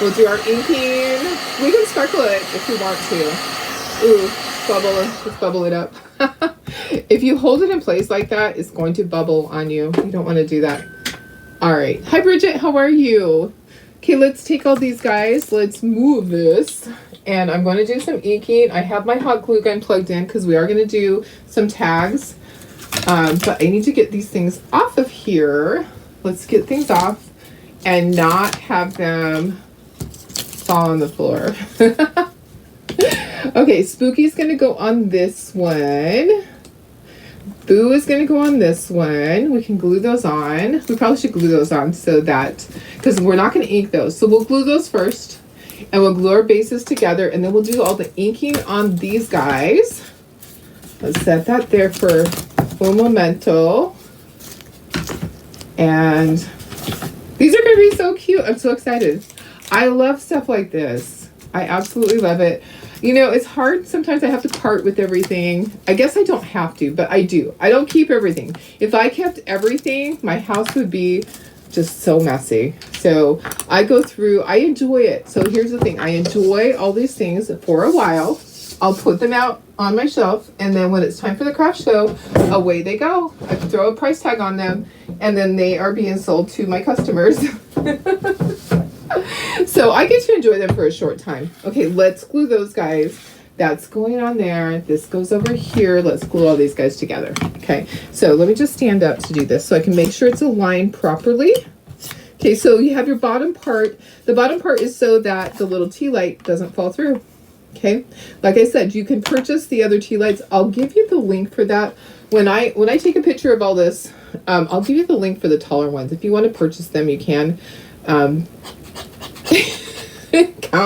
We'll do our inking. We can sparkle it if you want to. Ooh, let's bubble it up. If you hold it in place like that, it's going to bubble on you. You don't want to do that. All right. Hi, Bridget. How are you? Okay, let's take all these guys. Let's move this. And I'm going to do some inking. I have my hot glue gun plugged in because we are going to do some tags. But I need to get these things off of here. Let's get things off and not have them fall on the floor. Okay, Spooky's going to go on this one. Boo is going to go on this one. We can glue those on. We probably should glue those on so that, because we're not going to ink those. So we'll glue those first, and we'll glue our bases together, and then we'll do all the inking on these guys. Let's set that there for un momento. And these are going to be so cute. I'm so excited. I love stuff like this. I absolutely love it. You know, it's hard. Sometimes I have to part with everything. I guess I don't have to, but I do. I don't keep everything. If I kept everything, my house would be just so messy. So I go through, I enjoy it. So here's the thing. I enjoy all these things for a while. I'll put them out on my shelf, and then when it's time for the craft show, away they go. I throw a price tag on them, and then they are being sold to my customers. So I get to enjoy them for a short time. Okay, let's glue those guys. That's going on there. This goes over here. Let's glue all these guys together. Okay, so let me just stand up to do this so I can make sure it's aligned properly. Okay, so you have your bottom part. The bottom part is so that the little tea light doesn't fall through. Okay, like I said, you can purchase the other tea lights. I'll give you the link for that when I take a picture of all this. I'll give you the link for the taller ones. If you want to purchase them, you can. Come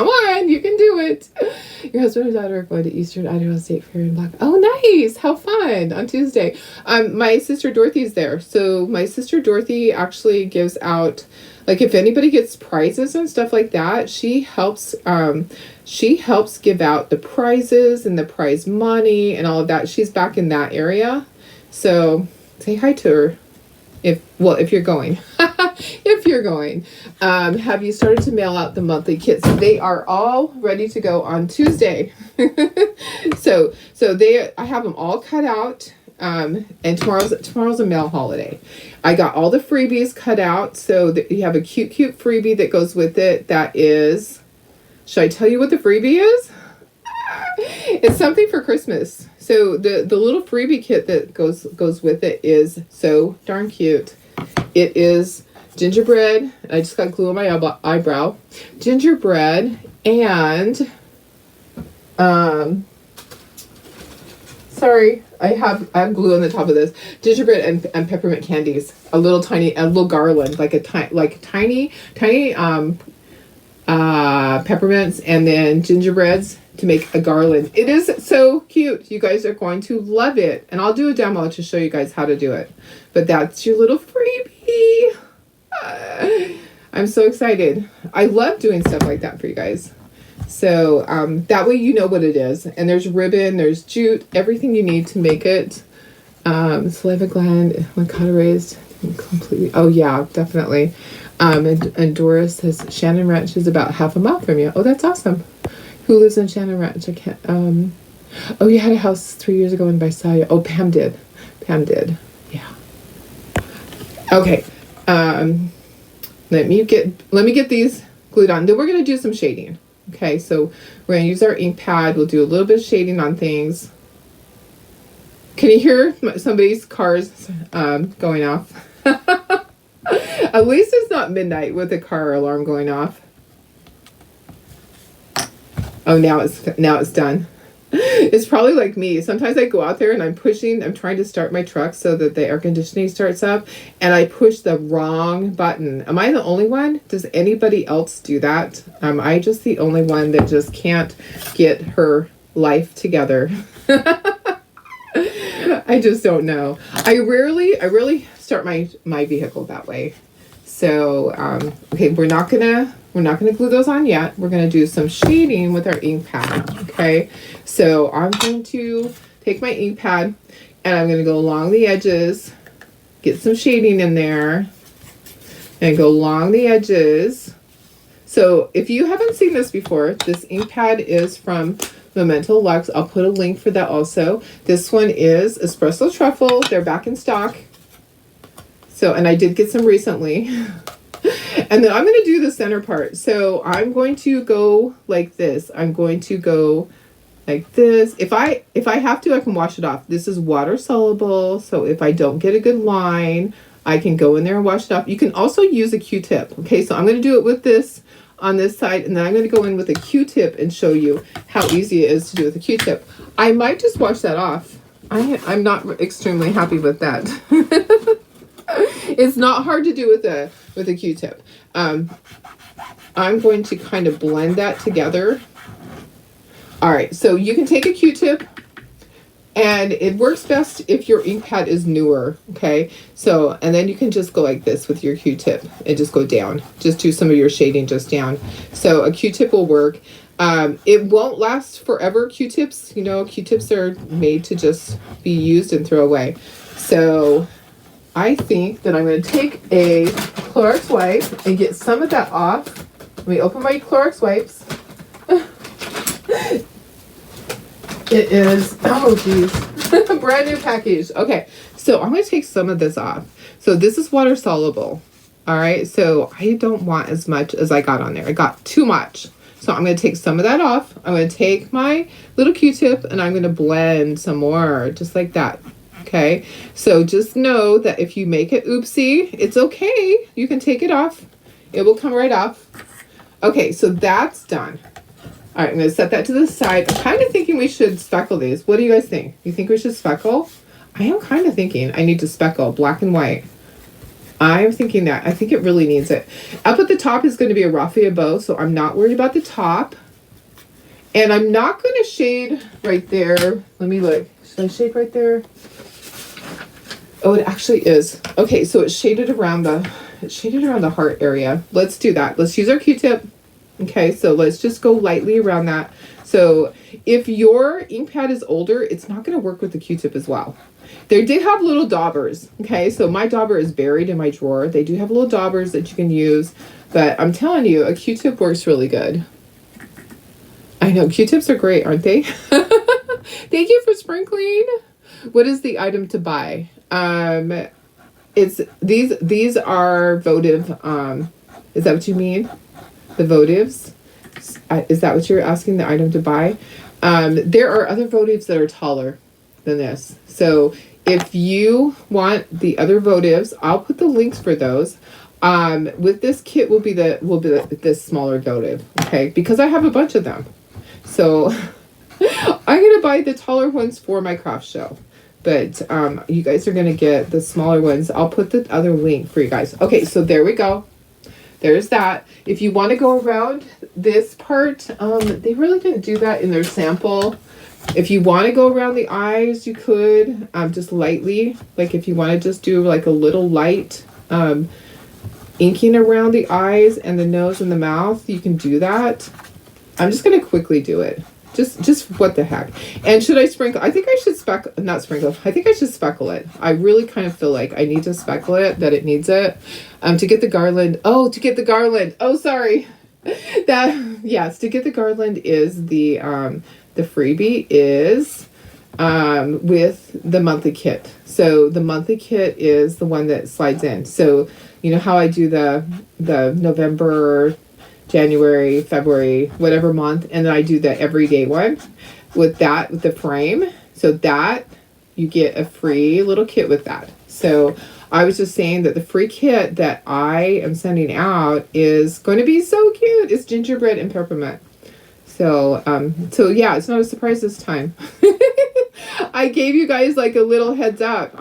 on, you can do it. Your husband and daughter are going to Eastern Idaho State Fair in Black. Oh, nice! How fun on Tuesday. My sister Dorothy's there, so my sister Dorothy actually gives out, like, if anybody gets prizes and stuff like that, she helps. She helps give out the prizes and the prize money and all of that. She's back in that area, so say hi to her. If you're going. If you're going. Have you started to mail out the monthly kits? They are all ready to go on Tuesday. so I have them all cut out. And tomorrow's a mail holiday. I got all the freebies cut out, so that you have a cute freebie that goes with it. That is, should I tell you what the freebie is? It's something for Christmas. So the little freebie kit that goes with it is so darn cute. It is gingerbread. I just got glue on my eyebrow. Gingerbread and sorry, I have glue on the top of this. Gingerbread and peppermint candies. A little garland, like a tiny peppermints, and then gingerbreads to make a garland. It is so cute. You guys are going to love it. And I'll do a demo to show you guys how to do it. But that's your little freebie. I'm so excited. I love doing stuff like that for you guys. So that way you know what it is. And there's ribbon, there's jute, everything you need to make it. Saliva gland, when cauterized completely. Oh yeah, definitely. And Doris says Shannon Ranch is about half a mile from you. Oh, that's awesome. Who lives in Shannon Ranch? I can't. Oh, you had a house 3 years ago in Visalia. Oh, Pam did. Yeah. Okay. Let me get these glued on. Then we're gonna do some shading. Okay, so we're gonna use our ink pad. We'll do a little bit of shading on things. Can you hear somebody's cars going off? At least it's not midnight with the car alarm going off. Oh, now it's done. It's probably like me. Sometimes I go out there and I'm trying to start my truck so that the air conditioning starts up, and I push the wrong button. Am I the only one? Does anybody else do that? Am I just the only one that just can't get her life together? I just don't know. I rarely start my vehicle that way. So, okay, we're not gonna glue those on yet. We're gonna do some shading with our ink pad. Okay, so I'm going to take my ink pad and I'm gonna go along the edges, get some shading in there, and go along the edges. So if you haven't seen this before, this ink pad is from Memento Luxe. I'll put a link for that also. This one is Espresso Truffle. They're back in stock. So, and I did get some recently. And then I'm going to do the center part. So I'm going to go like this. I'm going to go like this. If I have to, I can wash it off. This is water soluble. So if I don't get a good line, I can go in there and wash it off. You can also use a Q-tip. Okay, so I'm going to do it with this on this side, and then I'm going to go in with a Q-tip and show you how easy it is to do with a Q-tip. I might just wash that off. I'm not extremely happy with that. It's not hard to do with a Q-tip. I'm going to kind of blend that together. All right, so you can take a Q-tip, and it works best if your ink pad is newer, okay? So, and then you can just go like this with your Q-tip and just go down. Just do some of your shading just down. So a Q-tip will work. It won't last forever, Q-tips. You know, Q-tips are made to just be used and throw away. So I think that I'm going to take a Clorox wipe and get some of that off. Let me open my Clorox wipes. It is, oh geez, brand new package. Okay, so I'm going to take some of this off. So this is water soluble. All right, so I don't want as much as I got on there. I got too much. So I'm going to take some of that off. I'm going to take my little Q-tip and I'm going to blend some more, just like that. Okay, so just know that if you make it oopsie, it's okay. You can take it off. It will come right off. Okay, so that's done. All right, I'm going to set that to the side. I'm kind of thinking we should speckle these. What do you guys think? You think we should speckle? I am kind of thinking I need to speckle black and white. I'm thinking that. I think it really needs it. Up at the top is going to be a raffia bow, so I'm not worried about the top. And I'm not going to shade right there. Let me look. Should I shade right there? Oh, it actually is. Okay, so it's shaded around the heart area. Let's do that. Let's use our Q-tip. Okay, so let's just go lightly around that. So if your ink pad is older, it's not going to work with the Q-tip as well. They did have little daubers. Okay, so my dauber is buried in my drawer. They do have little daubers that you can use, but I'm telling you, a Q-tip works really good. I know, Q-tips are great, aren't they? Thank you for sprinkling. What is the item to buy? It's these are votive. Is that what you mean? The votives? Is that what you're asking, the item to buy? There are other votives that are taller than this. So if you want the other votives, I'll put the links for those. With this kit will be this smaller votive, okay? Because I have a bunch of them. So I'm gonna buy the taller ones for my craft show. But you guys are gonna get the smaller ones. I'll put the other link for you guys. Okay, so there we go. There's that. If you want to go around this part, they really didn't do that in their sample. If you want to go around the eyes, you could just lightly. Like if you want to just do like a little light inking around the eyes and the nose and the mouth, you can do that. I'm just going to quickly do it. Just what the heck. And should I sprinkle? I think I should not sprinkle. I think I should speckle it. I really kind of feel like I need to speckle it, that it needs it. To get the garland. Oh, to get the garland. Oh, sorry. Yes, to get the garland is the freebie is with the monthly kit. So the monthly kit is the one that slides in. So you know how I do the November, January, February, whatever month, and then I do the everyday one with the frame. So that you get a free little kit with that. So I was just saying that the free kit that I am sending out is going to be so cute. It's gingerbread and peppermint. So yeah, it's not a surprise this time. I gave you guys like a little heads up.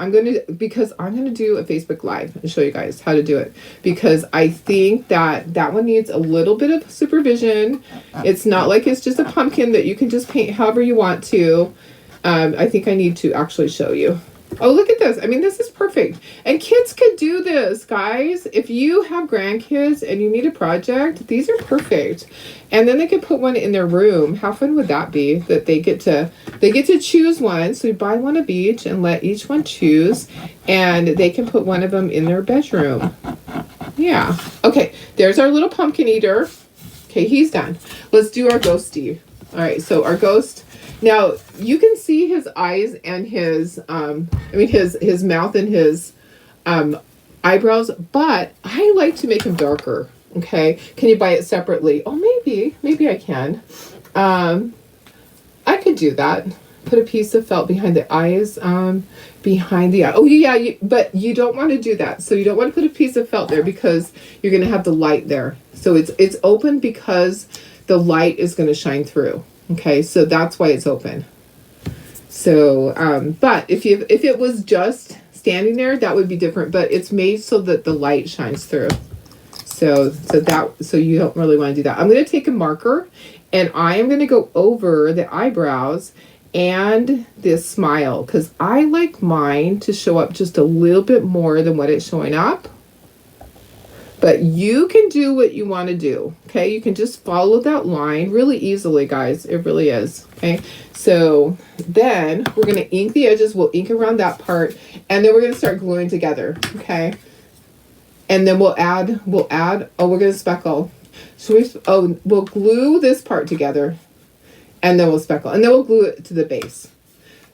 Because I'm gonna do a Facebook Live and show you guys how to do it, because I think that one needs a little bit of supervision. It's not like it's just a pumpkin that you can just paint however you want to. I think I need to actually show you. Oh, look at this. I mean, this is perfect. And kids could do this, guys. If you have grandkids and you need a project, these are perfect. And then they could put one in their room. How fun would that be? That they get to choose one. So you buy one of each and let each one choose. And they can put one of them in their bedroom. Yeah. Okay, there's our little pumpkin eater. Okay, he's done. Let's do our ghosty. All right, so our ghost. Now, you can see his eyes and his his mouth and his eyebrows, but I like to make him darker, okay? Can you buy it separately? Oh, maybe I can. I could do that. Put a piece of felt behind the eyes, behind the eye. Oh, yeah, but you don't want to do that. So you don't want to put a piece of felt there because you're going to have the light there. So it's open because the light is going to shine through. Okay, so that's why it's open. So, but if it was just standing there, that would be different. But it's made so that the light shines through. So you don't really want to do that. I'm going to take a marker, and I am going to go over the eyebrows and this smile, because I like mine to show up just a little bit more than what it's showing up. But you can do what you want to do, okay? You can just follow that line really easily, guys. It really is, okay? So then we're going to ink the edges. We'll ink around that part, and then we're going to start gluing together, okay? And then we'll add, we're going to speckle. We'll glue this part together, and then we'll speckle, and then we'll glue it to the base.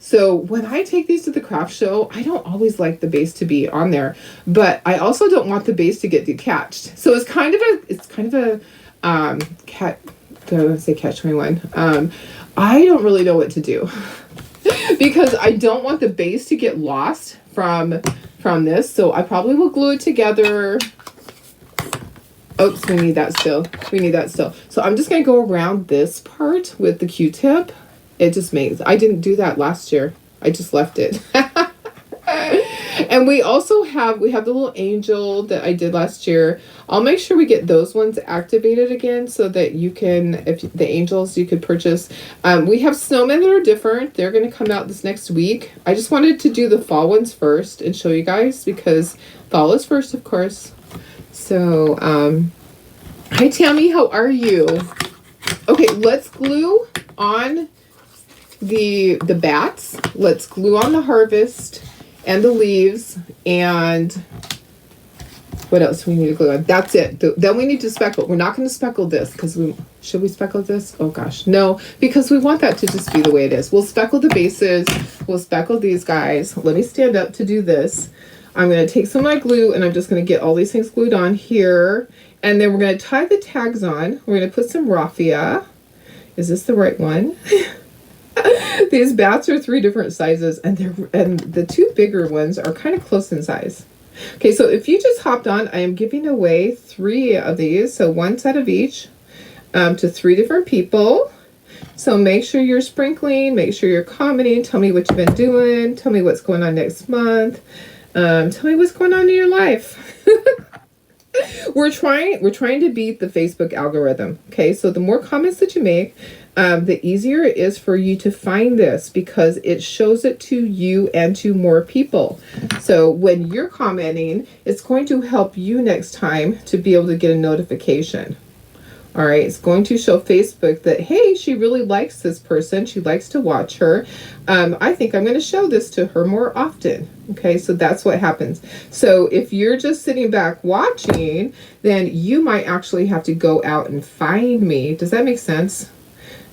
So when I take these to the craft show, I don't always like the base to be on there, but I also don't want the base to get detached. So it's kind of a catch-21. I don't really know what to do because I don't want the base to get lost from this. So I probably will glue it together. Oops, we need that still. We need that still. So I'm just going to go around this part with the Q-tip. It just makes, I didn't do that last year. I just left it. And we also have, we have the little angel that I did last year. I'll make sure we get those ones activated again so that you can, if the angels you could purchase. We have snowmen that are different. They're going to come out this next week. I just wanted to do the fall ones first and show you guys because fall is first, of course. So, hi Tammy, how are you? Okay, let's glue on the bats. Let's glue on the harvest and the leaves, and what else we need to glue on? That's it. Then we need to speckle. We're not going to speckle this because should we speckle this? Oh gosh, no, because we want that to just be the way it is. We'll speckle the bases. We'll speckle these guys. Let me stand up to do this. I'm going to take some of my glue and I'm just going to get all these things glued on here. And then we're going to tie the tags on. We're going to put some raffia. Is this the right one? These bats are 3 different sizes, and the 2 bigger ones are kind of close in size. Okay, so if you just hopped on, I am giving away 3 of these, so 1 set of each to 3 different people. So make sure you're sprinkling, make sure you're commenting, tell me what you've been doing, tell me what's going on next month, tell me what's going on in your life. We're trying to beat the Facebook algorithm. Okay, so the more comments that you make, the easier it is for you to find this because it shows it to you and to more people. So when you're commenting, it's going to help you next time to be able to get a notification. All right, it's going to show Facebook that, hey, she really likes this person. She likes to watch her. I think I'm going to show this to her more often. Okay, so that's what happens. So if you're just sitting back watching, then you might actually have to go out and find me. Does that make sense?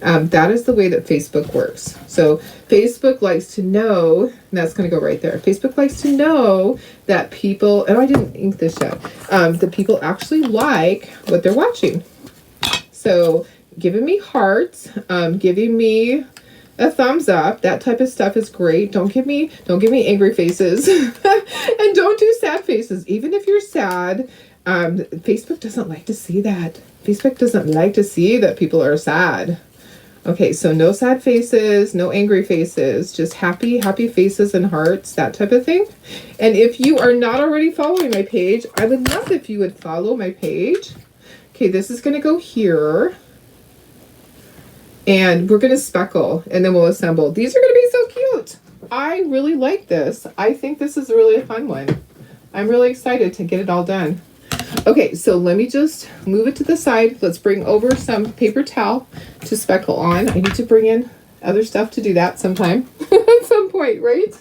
That is the way that Facebook works. So Facebook likes to know, and that's going to go right there. Facebook likes to know that people, and I didn't ink this yet, that people actually like what they're watching. So giving me hearts, giving me a thumbs up, that type of stuff is great. Don't give me angry faces and don't do sad faces. Even if you're sad, Facebook doesn't like to see that. Facebook doesn't like to see that people are sad. Okay, so no sad faces, no angry faces, just happy faces and hearts, that type of thing. And if you are not already following my page, I would love if you would follow my page. Okay, this is going to go here. And we're going to speckle, and then we'll assemble. These are going to be so cute. I really like this. I think this is really a fun one. I'm really excited to get it all done. Okay, so let me just move it to the side. Let's bring over some paper towel to speckle on. I need to bring in other stuff to do that sometime. At some point, right?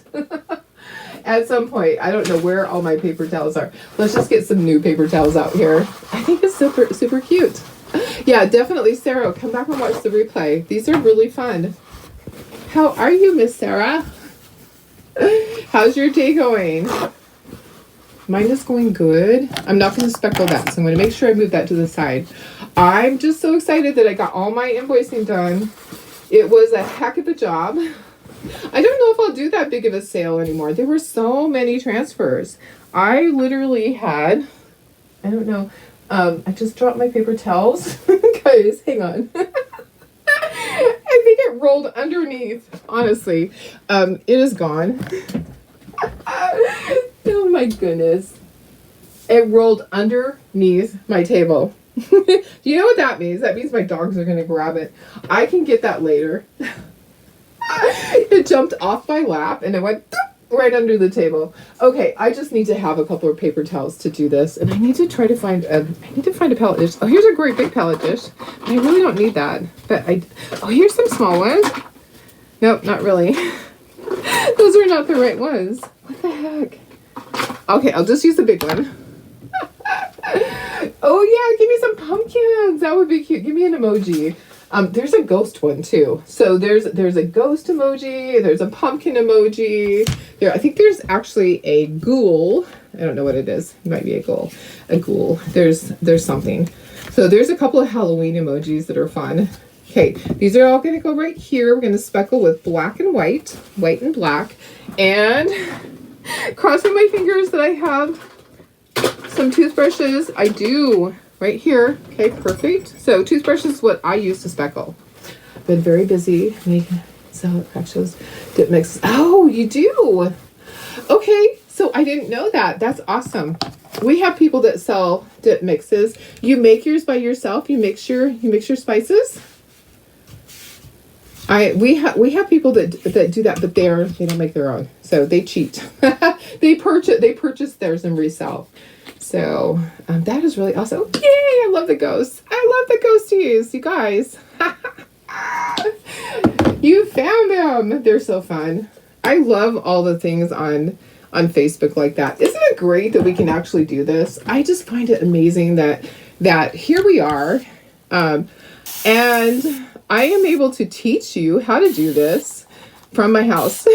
At some point. I don't know where all my paper towels are. Let's just get some new paper towels out here. I think it's super, super cute. Yeah, definitely, Sarah. Come back and watch the replay. These are really fun. How are you, Miss Sarah? How's your day going? Mine is going good. I'm not going to speckle that, so I'm going to make sure I move that to the side. I'm just so excited that I got all my invoicing done. It was a heck of a job. I don't know if I'll do that big of a sale anymore. There were so many transfers. I literally had, I don't know, I just dropped my paper towels. Guys, hang on. I think it rolled underneath, honestly. It is gone. Oh my goodness. It rolled underneath my table. Do you know what that means? That means my dogs are going to grab it. I can get that later. It jumped off my lap and it went right under the table. Okay, I just need to have a couple of paper towels to do this, and I need to try to find a pallet dish. Oh, here's a great big pallet dish. I really don't need that, but here's some small ones. Nope, not really. Those are not the right ones. What the heck? Okay, I'll just use the big one. Oh yeah, give me some pumpkins. That would be cute. Give me an emoji. There's a ghost one too. So there's a ghost emoji. There's a pumpkin emoji. I think there's actually a ghoul. I don't know what it is. It might be a ghoul. A ghoul. There's something. So there's a couple of Halloween emojis that are fun. Okay, these are all going to go right here. We're going to speckle with black and white and black, and crossing my fingers that I have some toothbrushes. I do. right here. Okay, perfect. So toothbrush is what I use to speckle. Been very busy making salad cracks, dip mix. Oh, you do? Okay, so I didn't know that. That's awesome. We have people that sell dip mixes. You make yours by yourself. You mix your spices. We have people that do that, but they don't make their own, so they cheat. they purchase theirs and resell. So that is really awesome. Yay! I love the ghosts. I love the ghosties, you guys. You found them. They're so fun. I love all the things on Facebook like that. Isn't it great that we can actually do this? I just find it amazing that here we are, and I am able to teach you how to do this from my house.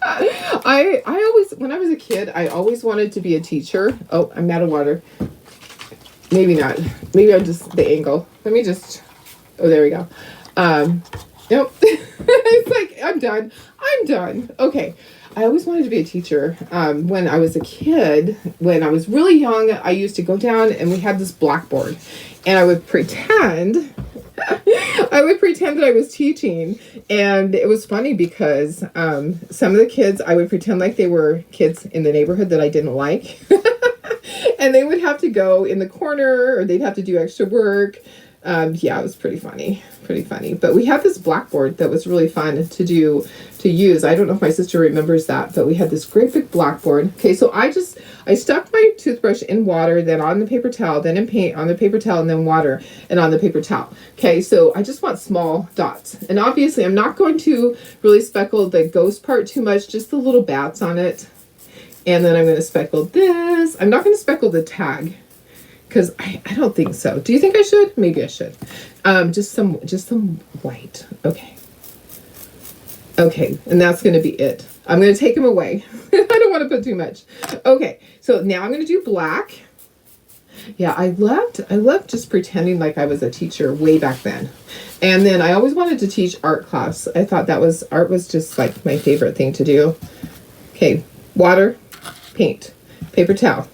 I always, when I was a kid, I always wanted to be a teacher. Oh, I'm out of water. Maybe not. Maybe I'm just the angle. Let me just. Oh, there we go. Nope. It's like I'm done. Okay. I always wanted to be a teacher. When I was a kid, when I was really young, I used to go down and we had this blackboard, and I would pretend. I would pretend that I was teaching, and it was funny because some of the kids, I would pretend like they were kids in the neighborhood that I didn't like, and they would have to go in the corner, or they'd have to do extra work. Yeah, it was pretty funny. But we had this blackboard that was really fun to use. I don't know if my sister remembers that, but we had this great big blackboard. Okay, so I stuck my toothbrush in water, then on the paper towel, then in paint on the paper towel, and then water and on the paper towel. Okay, so I just want small dots. And obviously I'm not going to really speckle the ghost part too much, just the little bats on it. And then I'm going to speckle this. I'm not going to speckle the tag, because I don't think so. Do you think I should? Maybe I should. Just some white. Okay, and that's going to be it. I'm going to take them away. I don't want to put too much. Okay, so now I'm going to do black. Yeah, I loved just pretending like I was a teacher way back then. And then I always wanted to teach art class. I thought art was just like my favorite thing to do. Okay, water, paint, paper towel,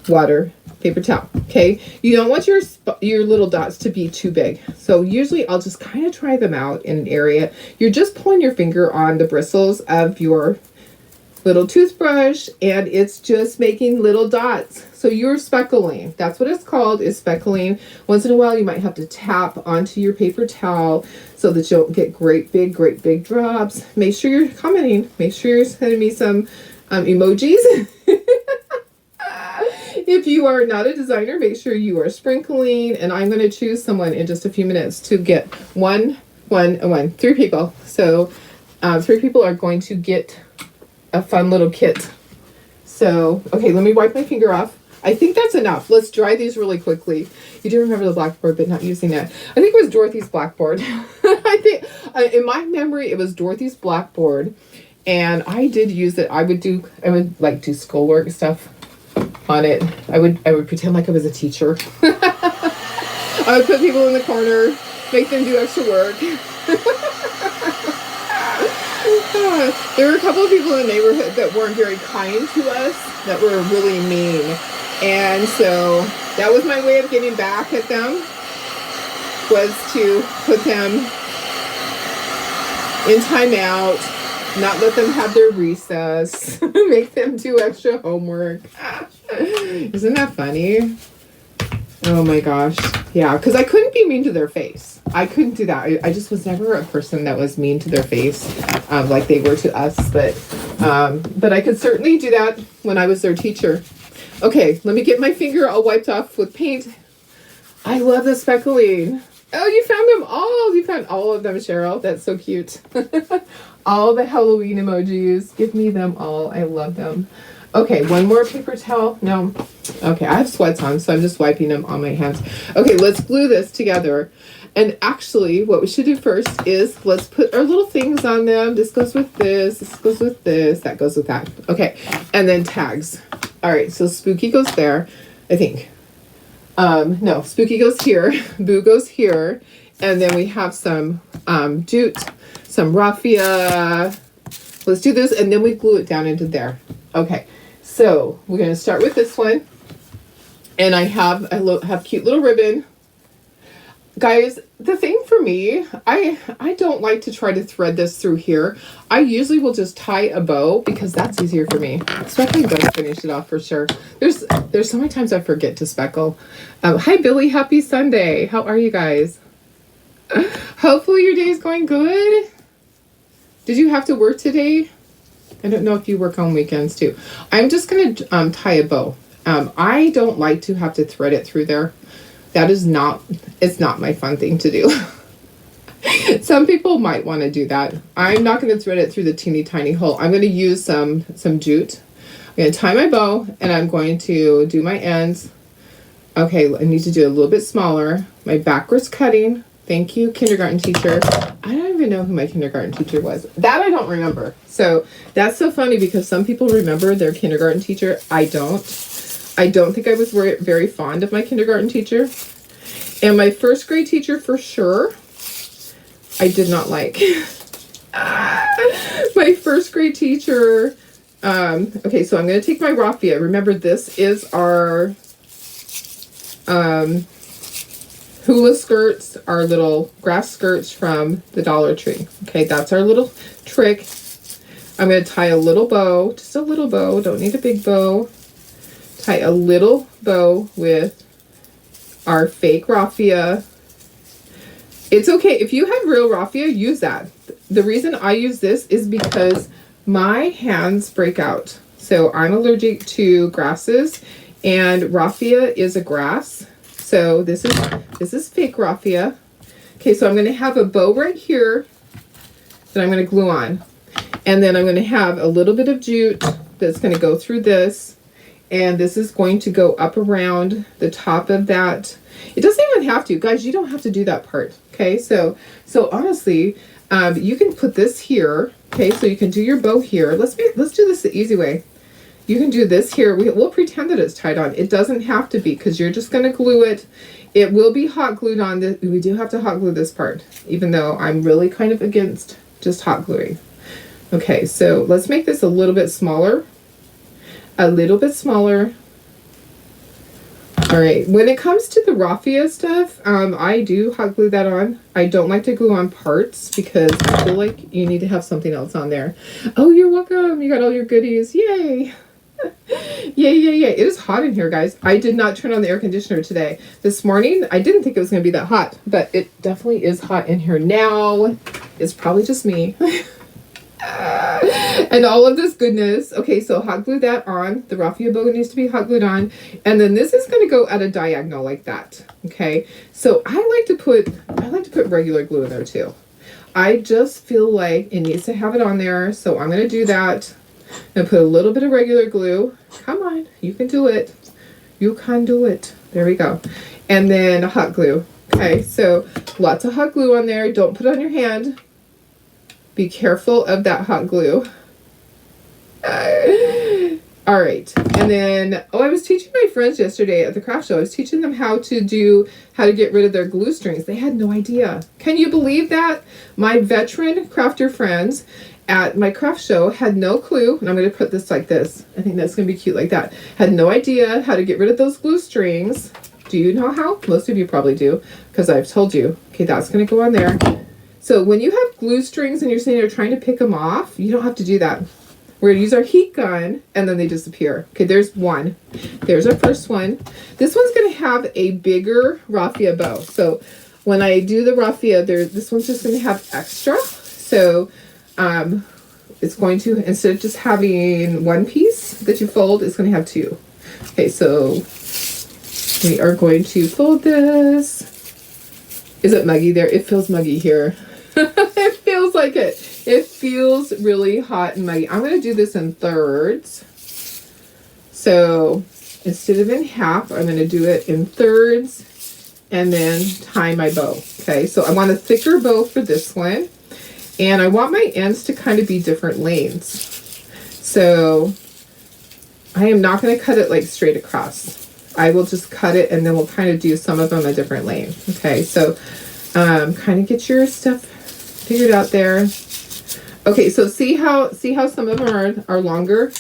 water, paper towel. Okay, you don't want your little dots to be too big, so usually I'll just kind of try them out in an area. You're just pulling your finger on the bristles of your little toothbrush, and it's just making little dots. So you're speckling. That's what it's called, is speckling. Once in a while you might have to tap onto your paper towel so that you don't get great big drops. Make sure you're commenting. Make sure you're sending me some emojis. If you are not a designer, make sure you are sprinkling, and I'm going to choose someone in just a few minutes to get three people. So 3 people are going to get a fun little kit. So, okay, let me wipe my finger off. I think that's enough. Let's dry these really quickly. You do remember the blackboard, but not using that. I think it was Dorothy's blackboard. I think, in my memory, it was Dorothy's blackboard, and I did use it. I would like do schoolwork stuff on it. I would pretend like I was a teacher. I would put people in the corner, make them do extra work. There were a couple of people in the neighborhood that weren't very kind to us, that were really mean. And so that was my way of getting back at them, was to put them in timeout, not let them have their recess, make them do extra homework. Isn't that funny? Oh my gosh. Yeah, because I couldn't be mean to their face. I couldn't do that. I just was never a person that was mean to their face like they were to us. But I could certainly do that when I was their teacher. Okay, let me get my finger all wiped off with paint. I love the speckling. Oh, you found them all. You found all of them, Cheryl. That's so cute. All the Halloween emojis. Give me them all. I love them. Okay, one more paper towel. No. Okay, I have sweats on, so I'm just wiping them on my hands. Okay, let's glue this together. And actually, what we should do first is let's put our little things on them. This goes with this. This goes with this. That goes with that. Okay, and then tags. All right, so Spooky goes there, I think. No, Spooky goes here. Boo goes here. And then we have some jute, some raffia. Let's do this, and then we glue it down into there. Okay, so we're going to start with this one. And I have cute little ribbon. Guys, the thing for me, I don't like to try to thread this through here. I usually will just tie a bow because that's easier for me. Speckling does finish it off for sure. There's so many times I forget to speckle. Hi Billy, happy Sunday. How are you guys? Hopefully your day is going good. Did you have to work today? I don't know if you work on weekends too. I'm just gonna tie a bow. I don't like to have to thread it through there. That is not, it's not my fun thing to do. Some people might want to do that. I'm not going to thread it through the teeny tiny hole. I'm going to use some jute. I'm going to tie my bow and I'm going to do my ends. Okay, I need to do it a little bit smaller. My backwards cutting. Thank you, kindergarten teacher. I don't even know who my kindergarten teacher was. That I don't remember. So that's so funny because some people remember their kindergarten teacher. I don't. I don't think I was very fond of my kindergarten teacher. And my first grade teacher for sure, I did not like. My first grade teacher, okay, so I'm going to take my raffia. Remember, this is our hula skirts, our little grass skirts from the Dollar Tree. Okay, that's our little trick. I'm going to tie a little bow, just a little bow, don't need a big bow. Tie a little bow with our fake raffia. It's okay. If you have real raffia, use that. The reason I use this is because my hands break out. So I'm allergic to grasses and raffia is a grass. So this is fake raffia. Okay, so I'm going to have a bow right here that I'm going to glue on. And then I'm going to have a little bit of jute that's going to go through this. And this is going to go up around the top of that. It doesn't even have to. Guys, you don't have to do that part. Okay, so honestly, you can put this here. Okay, so you can do your bow here. Let's do this the easy way. You can do this here. We'll pretend that it's tied on. It doesn't have to be because you're just going to glue it. It will be hot glued on. We do have to hot glue this part, even though I'm really kind of against just hot gluing. Okay, so let's make this a little bit smaller. A little bit smaller. All right, when it comes to the raffia stuff, I do hot glue that on. I don't like to glue on parts because I feel like you need to have something else on there. Oh, you're welcome. You got all your goodies. Yay. Yay. It is hot in here, guys. I did not turn on the air conditioner today. This morning, I didn't think it was going to be that hot, but it definitely is hot in here now. It's probably just me. And all of this goodness. Okay, so hot glue that on. The raffia bow needs to be hot glued on. And then this is going to go at a diagonal like that. Okay, so I like to put regular glue in there too. I just feel like it needs to have it on there. So I'm going to do that. And put a little bit of regular glue. Come on, you can do it. You can do it. There we go. And then hot glue. Okay, so lots of hot glue on there. Don't put it on your hand. Be careful of that hot glue. All right. And then, I was teaching my friends yesterday at the craft show. I was teaching them how to get rid of their glue strings. They had no idea. Can you believe that? My veteran crafter friends at my craft show had no clue. And I'm going to put this like this. I think that's going to be cute like that. Had no idea how to get rid of those glue strings. Do you know how? Most of you probably do because I've told you. Okay, that's going to go on there. So when you have glue strings and you're saying you're trying to pick them off, you don't have to do that. We're going to use our heat gun and then they disappear. Okay, there's one. There's our first one. This one's going to have a bigger raffia bow. So when I do the raffia, this one's just going to have extra. So it's going to, instead of just having one piece that you fold, it's going to have two. Okay, so we are going to fold this. Is it muggy there? It feels muggy here. It feels like it. It feels really hot and muggy. I'm going to do this in thirds. So instead of in half, I'm going to do it in thirds and then tie my bow. Okay, so I want a thicker bow for this one. And I want my ends to kind of be different lanes. So I am not going to cut it like straight across. I will just cut it and then we'll kind of do some of them a different lane. Okay, so kind of get your stuff figured out there. Okay, so see how some of them are longer?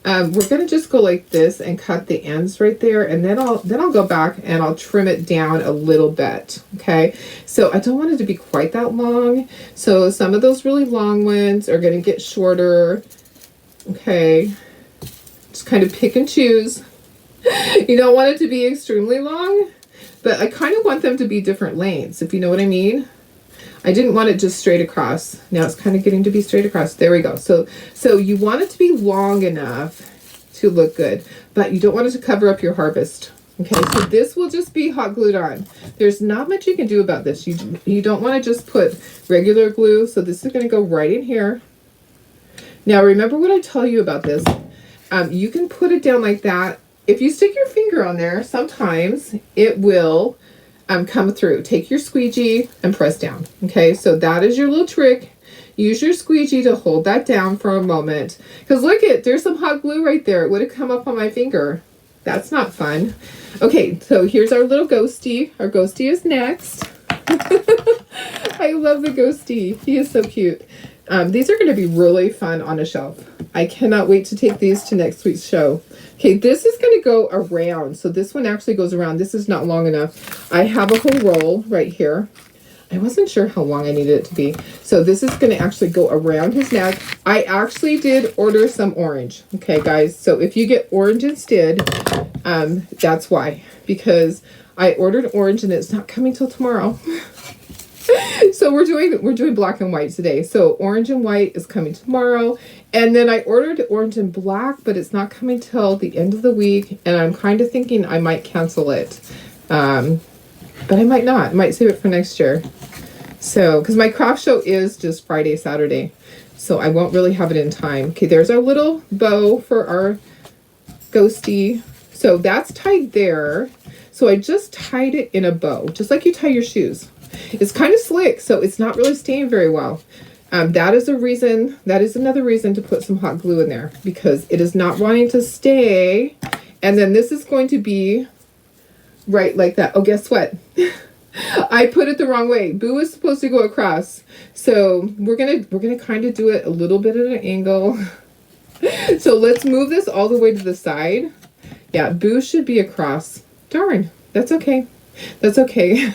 we're going to just go like this and cut the ends right there. And then I'll go back and I'll trim it down a little bit. Okay. So I don't want it to be quite that long. So some of those really long ones are going to get shorter. Okay. Just kind of pick and choose. You don't want it to be extremely long, but I kind of want them to be different lengths, if you know what I mean. I didn't want it just straight across. Now it's kind of getting to be straight across. There we go. So you want it to be long enough to look good, but you don't want it to cover up your harvest. Okay, so this will just be hot glued on. There's not much you can do about this. You don't want to just put regular glue. So this is going to go right in here. Now remember what I tell you about this. You can put it down like that. If you stick your finger on there, sometimes it will come through. Take your squeegee and press down. Okay, so that is your little trick. Use your squeegee to hold that down for a moment. Because look there's some hot glue right there. It would have come up on my finger. That's not fun. Okay, so here's our little ghosty. Our ghosty is next. I love the ghosty. He is so cute. These are going to be really fun on a shelf. I cannot wait to take these to next week's show. Okay, this is going to go around. So this one actually goes around. This is not long enough. I have a whole roll right here. I wasn't sure how long I needed it to be. So this is going to actually go around his neck. I actually did order some orange. Okay, guys. So if you get orange instead, that's why. Because I ordered orange and it's not coming till tomorrow. So we're doing black and white today. So orange and white is coming tomorrow. And then I ordered orange and black, but it's not coming till the end of the week. And I'm kind of thinking I might cancel it. But I might not. I might save it for next year. So, because my craft show is just Friday, Saturday. So I won't really have it in time. Okay, there's our little bow for our ghosty. So that's tied there. So I just tied it in a bow, just like you tie your shoes. It's kind of slick, so it's not really staying very well. That is a reason. That is another reason to put some hot glue in there, because it is not wanting to stay. And then this is going to be right like that. Oh, guess what? I put it the wrong way. Boo is supposed to go across. So we're gonna kind of do it a little bit at an angle. So let's move this all the way to the side. Yeah, Boo should be across. Darn, that's okay. That's okay.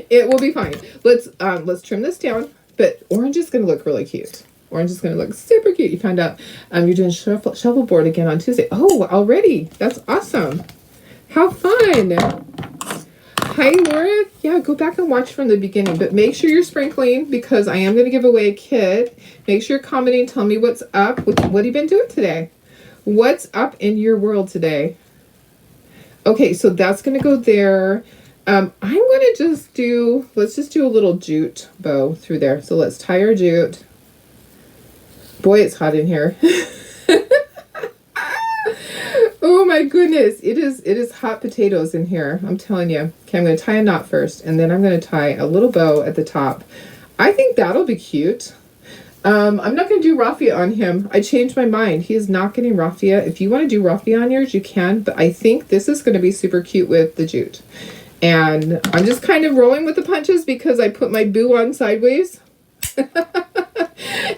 It will be fine. Let's trim this down. But orange is gonna look really cute. Orange is gonna look super cute. You found out you're doing shuffleboard again on Tuesday. Oh, already? That's awesome. How fun. Hi, Laura. Yeah, go back and watch from the beginning, but make sure you're sprinkling because I am going to give away a kit. Make sure you're commenting. Tell me what's up. What have you been doing today? What's up in your world today? Okay, so that's going to go there. I'm going to let's just do a little jute bow through there. So let's tie our jute. Boy, it's hot in here. Oh my goodness, it is hot potatoes in here. I'm telling you. Okay, I'm going to tie a knot first, and then I'm going to tie a little bow at the top. I think that'll be cute. I'm not going to do raffia on him. I changed my mind. He is not getting raffia. If you want to do raffia on yours, you can, but I think this is going to be super cute with the jute. And I'm just kind of rolling with the punches because I put my boo on sideways.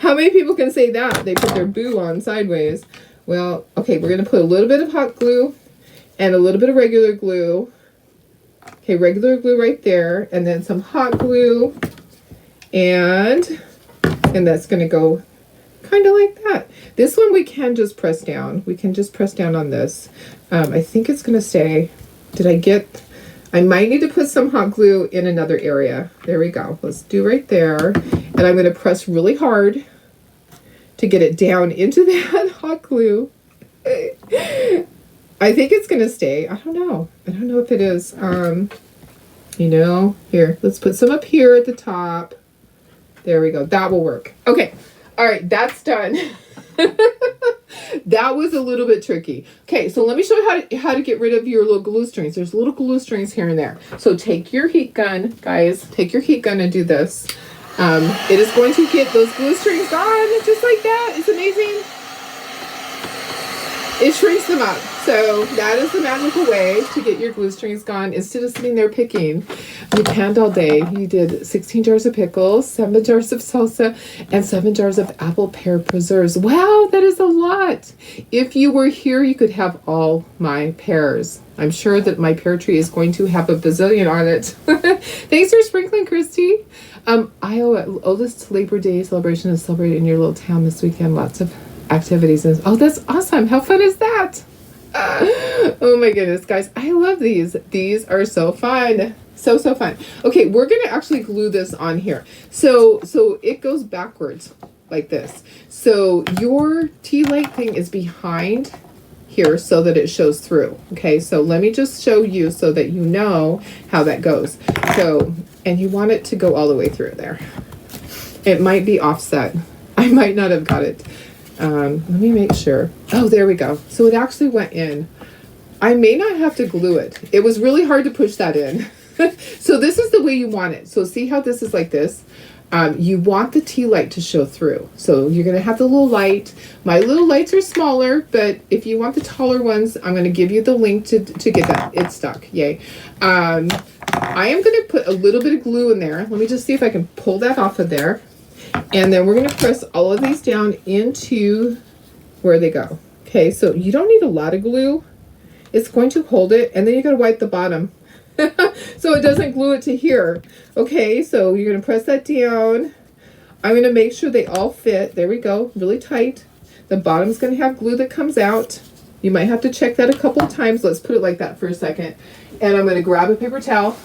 How many people can say that? They put their boo on sideways. Well, okay, we're going to put a little bit of hot glue and a little bit of regular glue. Okay, regular glue right there, and then some hot glue, and that's going to go kind of like that. This one we can just press down. We can just press down on this. I think it's going to stay. I might need to put some hot glue in another area. There we go. Let's do right there. And I'm going to press really hard to get it down into that hot glue. I think it's gonna stay. I don't know if it is. Here, let's put some up here at the top. There we go. That will work. Okay. All right, that's done. That was a little bit tricky. Okay, so let me show you how to get rid of your little glue strings. There's little glue strings here and there. So take your heat gun, guys. Take your heat gun and do this. It is going to get those glue strings gone just like that. It's amazing. It shrinks them up. So that is the magical way to get your glue strings gone instead of sitting there picking. You panned all day. You did 16 jars of pickles, 7 jars of salsa, and 7 jars of apple pear preserves. Wow, that is a lot. If you were here, you could have all my pears. I'm sure that my pear tree is going to have a bazillion on it. Thanks for sprinkling, Christy. Iowa, oldest Labor Day celebration is celebrated in your little town this weekend. Lots of activities. Oh, that's awesome. How fun is that? Oh my goodness, guys. I love these. These are so fun. So fun. Okay, we're going to actually glue this on here. So it goes backwards like this. So your Tealight thing is behind here so that it shows through. Okay, so let me just show you so that you know how that goes. So, and you want it to go all the way through there. It might be offset. I might not have got it. Let me make sure. Oh, there we go. So it actually went in. I may not have to glue it. It was really hard to push that in. So this is the way you want it. So see how this is like this? You want the Tealight to show through. So you're going to have the little light. My little lights are smaller, but if you want the taller ones, I'm going to give you the link to get that. It's stuck. Yay. I am going to put a little bit of glue in there. Let me just see if I can pull that off of there. And then we're going to press all of these down into where they go. Okay, so you don't need a lot of glue. It's going to hold it, and then you got to wipe the bottom so it doesn't glue it to here. Okay, so you're going to press that down. I'm going to make sure they all fit. There we go, really tight. The bottom's going to have glue that comes out. You might have to check that a couple of times. Let's put it like that for a second. And I'm going to grab a paper towel.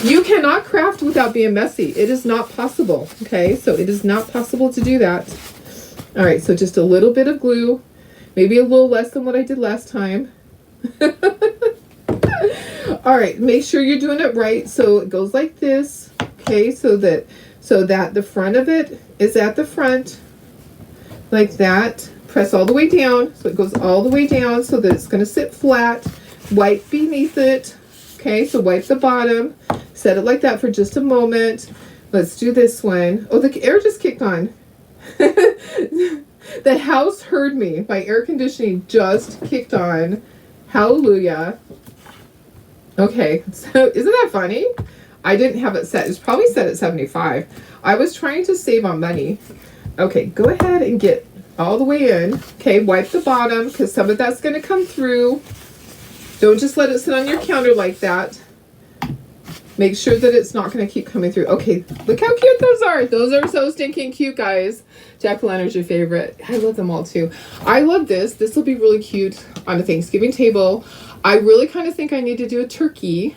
You cannot craft without being messy. It is not possible. Okay, so it is not possible to do that. All right, so just a little bit of glue, maybe a little less than what I did last time. All right, make sure you're doing it right. So it goes like this. Okay, so that the front of it is at the front, like that. Press all the way down, so it goes all the way down so that it's going to sit flat. Wipe beneath it. Okay, so wipe the bottom. Set it like that for just a moment. Let's do this one. Oh, the air just kicked on. The house heard me. My air conditioning just kicked on. Hallelujah. Okay, so isn't that funny? I didn't have it set. It's probably set at 75. I was trying to save on money. Okay, go ahead and get all the way in. Okay, wipe the bottom because some of that's going to come through. Don't just let it sit on your counter like that. Make sure that it's not going to keep coming through. Okay, look how cute those are. Those are so stinking cute, guys. Jack-o'-lantern's your favorite. I love them all too. I love this. This will be really cute on a Thanksgiving table. I really kind of think I need to do a turkey.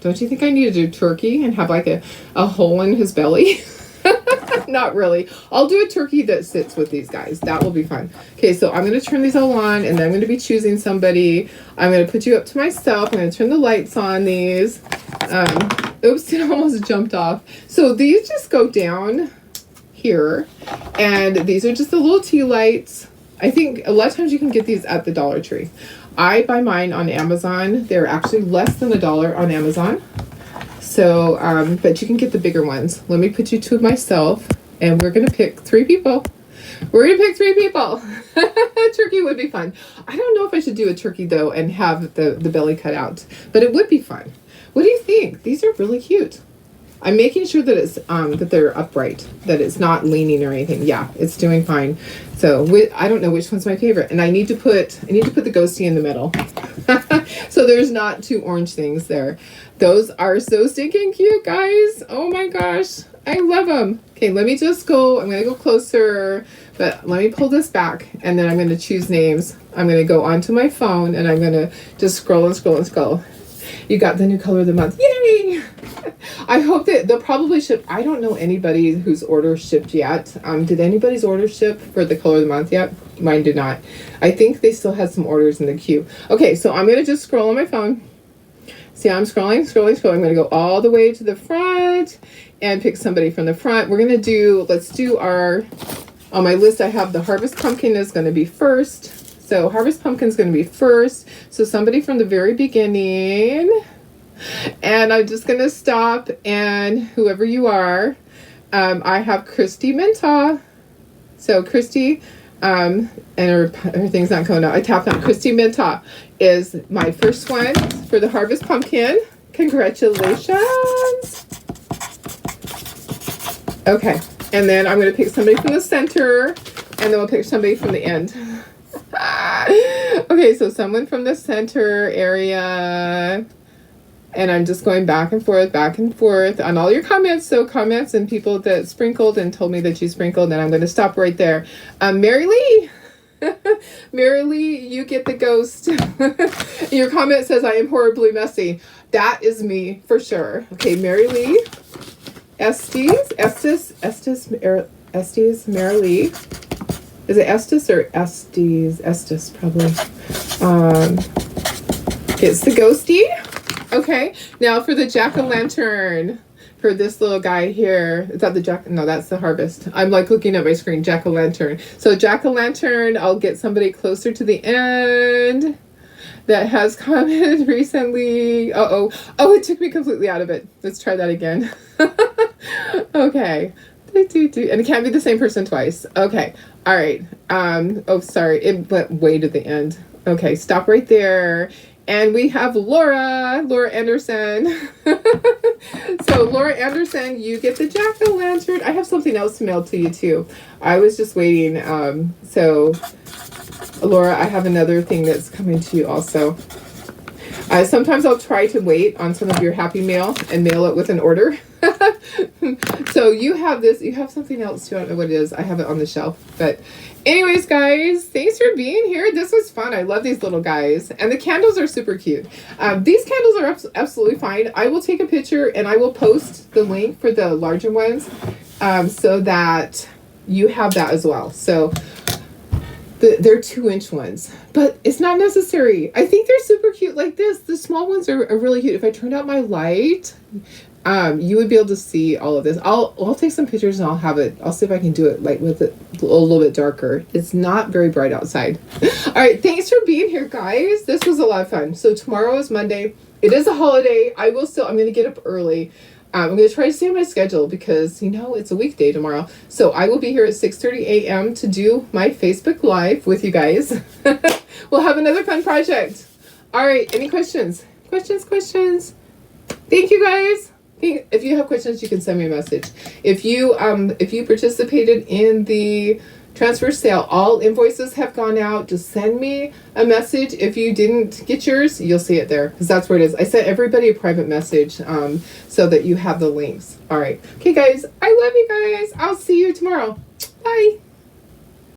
Don't you think I need to do turkey and have like a hole in his belly? Not really. I'll do a turkey that sits with these guys. That will be fun. Okay, so I'm going to turn these all on, and then I'm going to be choosing somebody. I'm going to put you up to myself. I'm going to turn the lights on these. Oops, it almost jumped off. So these just go down here, and these are just the little tea lights. I think a lot of times you can get these at the Dollar Tree. I buy mine on Amazon. They're actually less than $1 on Amazon. So, but you can get the bigger ones. Let me put you to myself, and we're going to pick 3 people. We're going to pick 3 people. Turkey would be fun. I don't know if I should do a turkey, though, and have the belly cut out, but it would be fun. What do you think? These are really cute. I'm making sure that it's that they're upright, that it's not leaning or anything. Yeah, it's doing fine. So I don't know which one's my favorite, and I need to put the ghosty in the middle, so there's not 2 orange things there. Those are so stinking cute, guys. Oh my gosh, I love them. Okay, let me just go. I'm gonna go closer, but let me pull this back, and then I'm gonna choose names. I'm gonna go onto my phone, and I'm gonna just scroll and scroll and scroll. You got the new color of the month. Yay! I hope that they'll probably ship. I don't know anybody whose order shipped yet. Did anybody's order ship for the color of the month yet? Mine did not. I think they still had some orders in the queue. Okay, so I'm going to just scroll on my phone. See, I'm scrolling. I'm going to go all the way to the front and pick somebody from the front. We're going to do, let's do our, on my list I have the Harvest Pumpkin is going to be first. So Harvest Pumpkin is going to be first. So somebody from the very beginning. And I'm just going to stop, and whoever you are, I have Christy Minta. So Christy, And her thing's not coming out. I tapped on Christy Minta is my first one for the Harvest Pumpkin. Congratulations. Okay, and then I'm going to pick somebody from the center, and then we'll pick somebody from the end. Okay, so someone from the center area, and I'm just going back and forth on all your comments. So comments and people that sprinkled and told me that you sprinkled, and I'm going to stop right there. Mary Lee. Mary Lee, you get the ghost. Your comment says I am horribly messy. That is me for sure. Okay, Mary Lee. Estes, Mary Lee. Is it Estes or Estes? Estes, probably. It's the ghosty. Okay, now for the jack-o'-lantern. For this little guy here. Is that the jack? No, that's the harvest. I'm like looking at my screen. Jack-o'-lantern. So jack-o'-lantern, I'll get somebody closer to the end that has commented recently. Oh, it took me completely out of it. Let's try that again. Okay. And it can't be the same person twice. Okay. All right. Oh, sorry. It went way to the end. Okay. Stop right there. And we have Laura Anderson. So Laura Anderson, you get the jack-o'-lantern. I have something else to mail to you too. I was just waiting. So Laura, I have another thing that's coming to you also. Sometimes I'll try to wait on some of your happy mail and mail it with an order. So you have this, you have something else too. I don't know what it is. I have it on the shelf. But anyways, guys, thanks for being here. This was fun. I love these little guys. And the candles are super cute. These candles are absolutely fine. I will take a picture and I will post the link for the larger ones so that you have that as well. So they're 2-inch ones, but it's not necessary. I think they're super cute like this. The small ones are really cute. If I turned out my light, you would be able to see all of this. I'll take some pictures and I'll have it. I'll see if I can do it like with it a little bit darker. It's not very bright outside. All right. Thanks for being here, guys. This was a lot of fun. So tomorrow is Monday. It is a holiday. I'm going to get up early. I'm going to try to stay on my schedule because, it's a weekday tomorrow. So I will be here at 6:30 a.m. to do my Facebook Live with you guys. We'll have another fun project. All right. Any questions? Questions? Thank you, guys. If you have questions, you can send me a message. If you participated in the transfer sale, all invoices have gone out. Just send me a message. If you didn't get yours, you'll see it there because that's where it is. I sent everybody a private message so that you have the links. All right. Okay, guys. I love you guys. I'll see you tomorrow. Bye.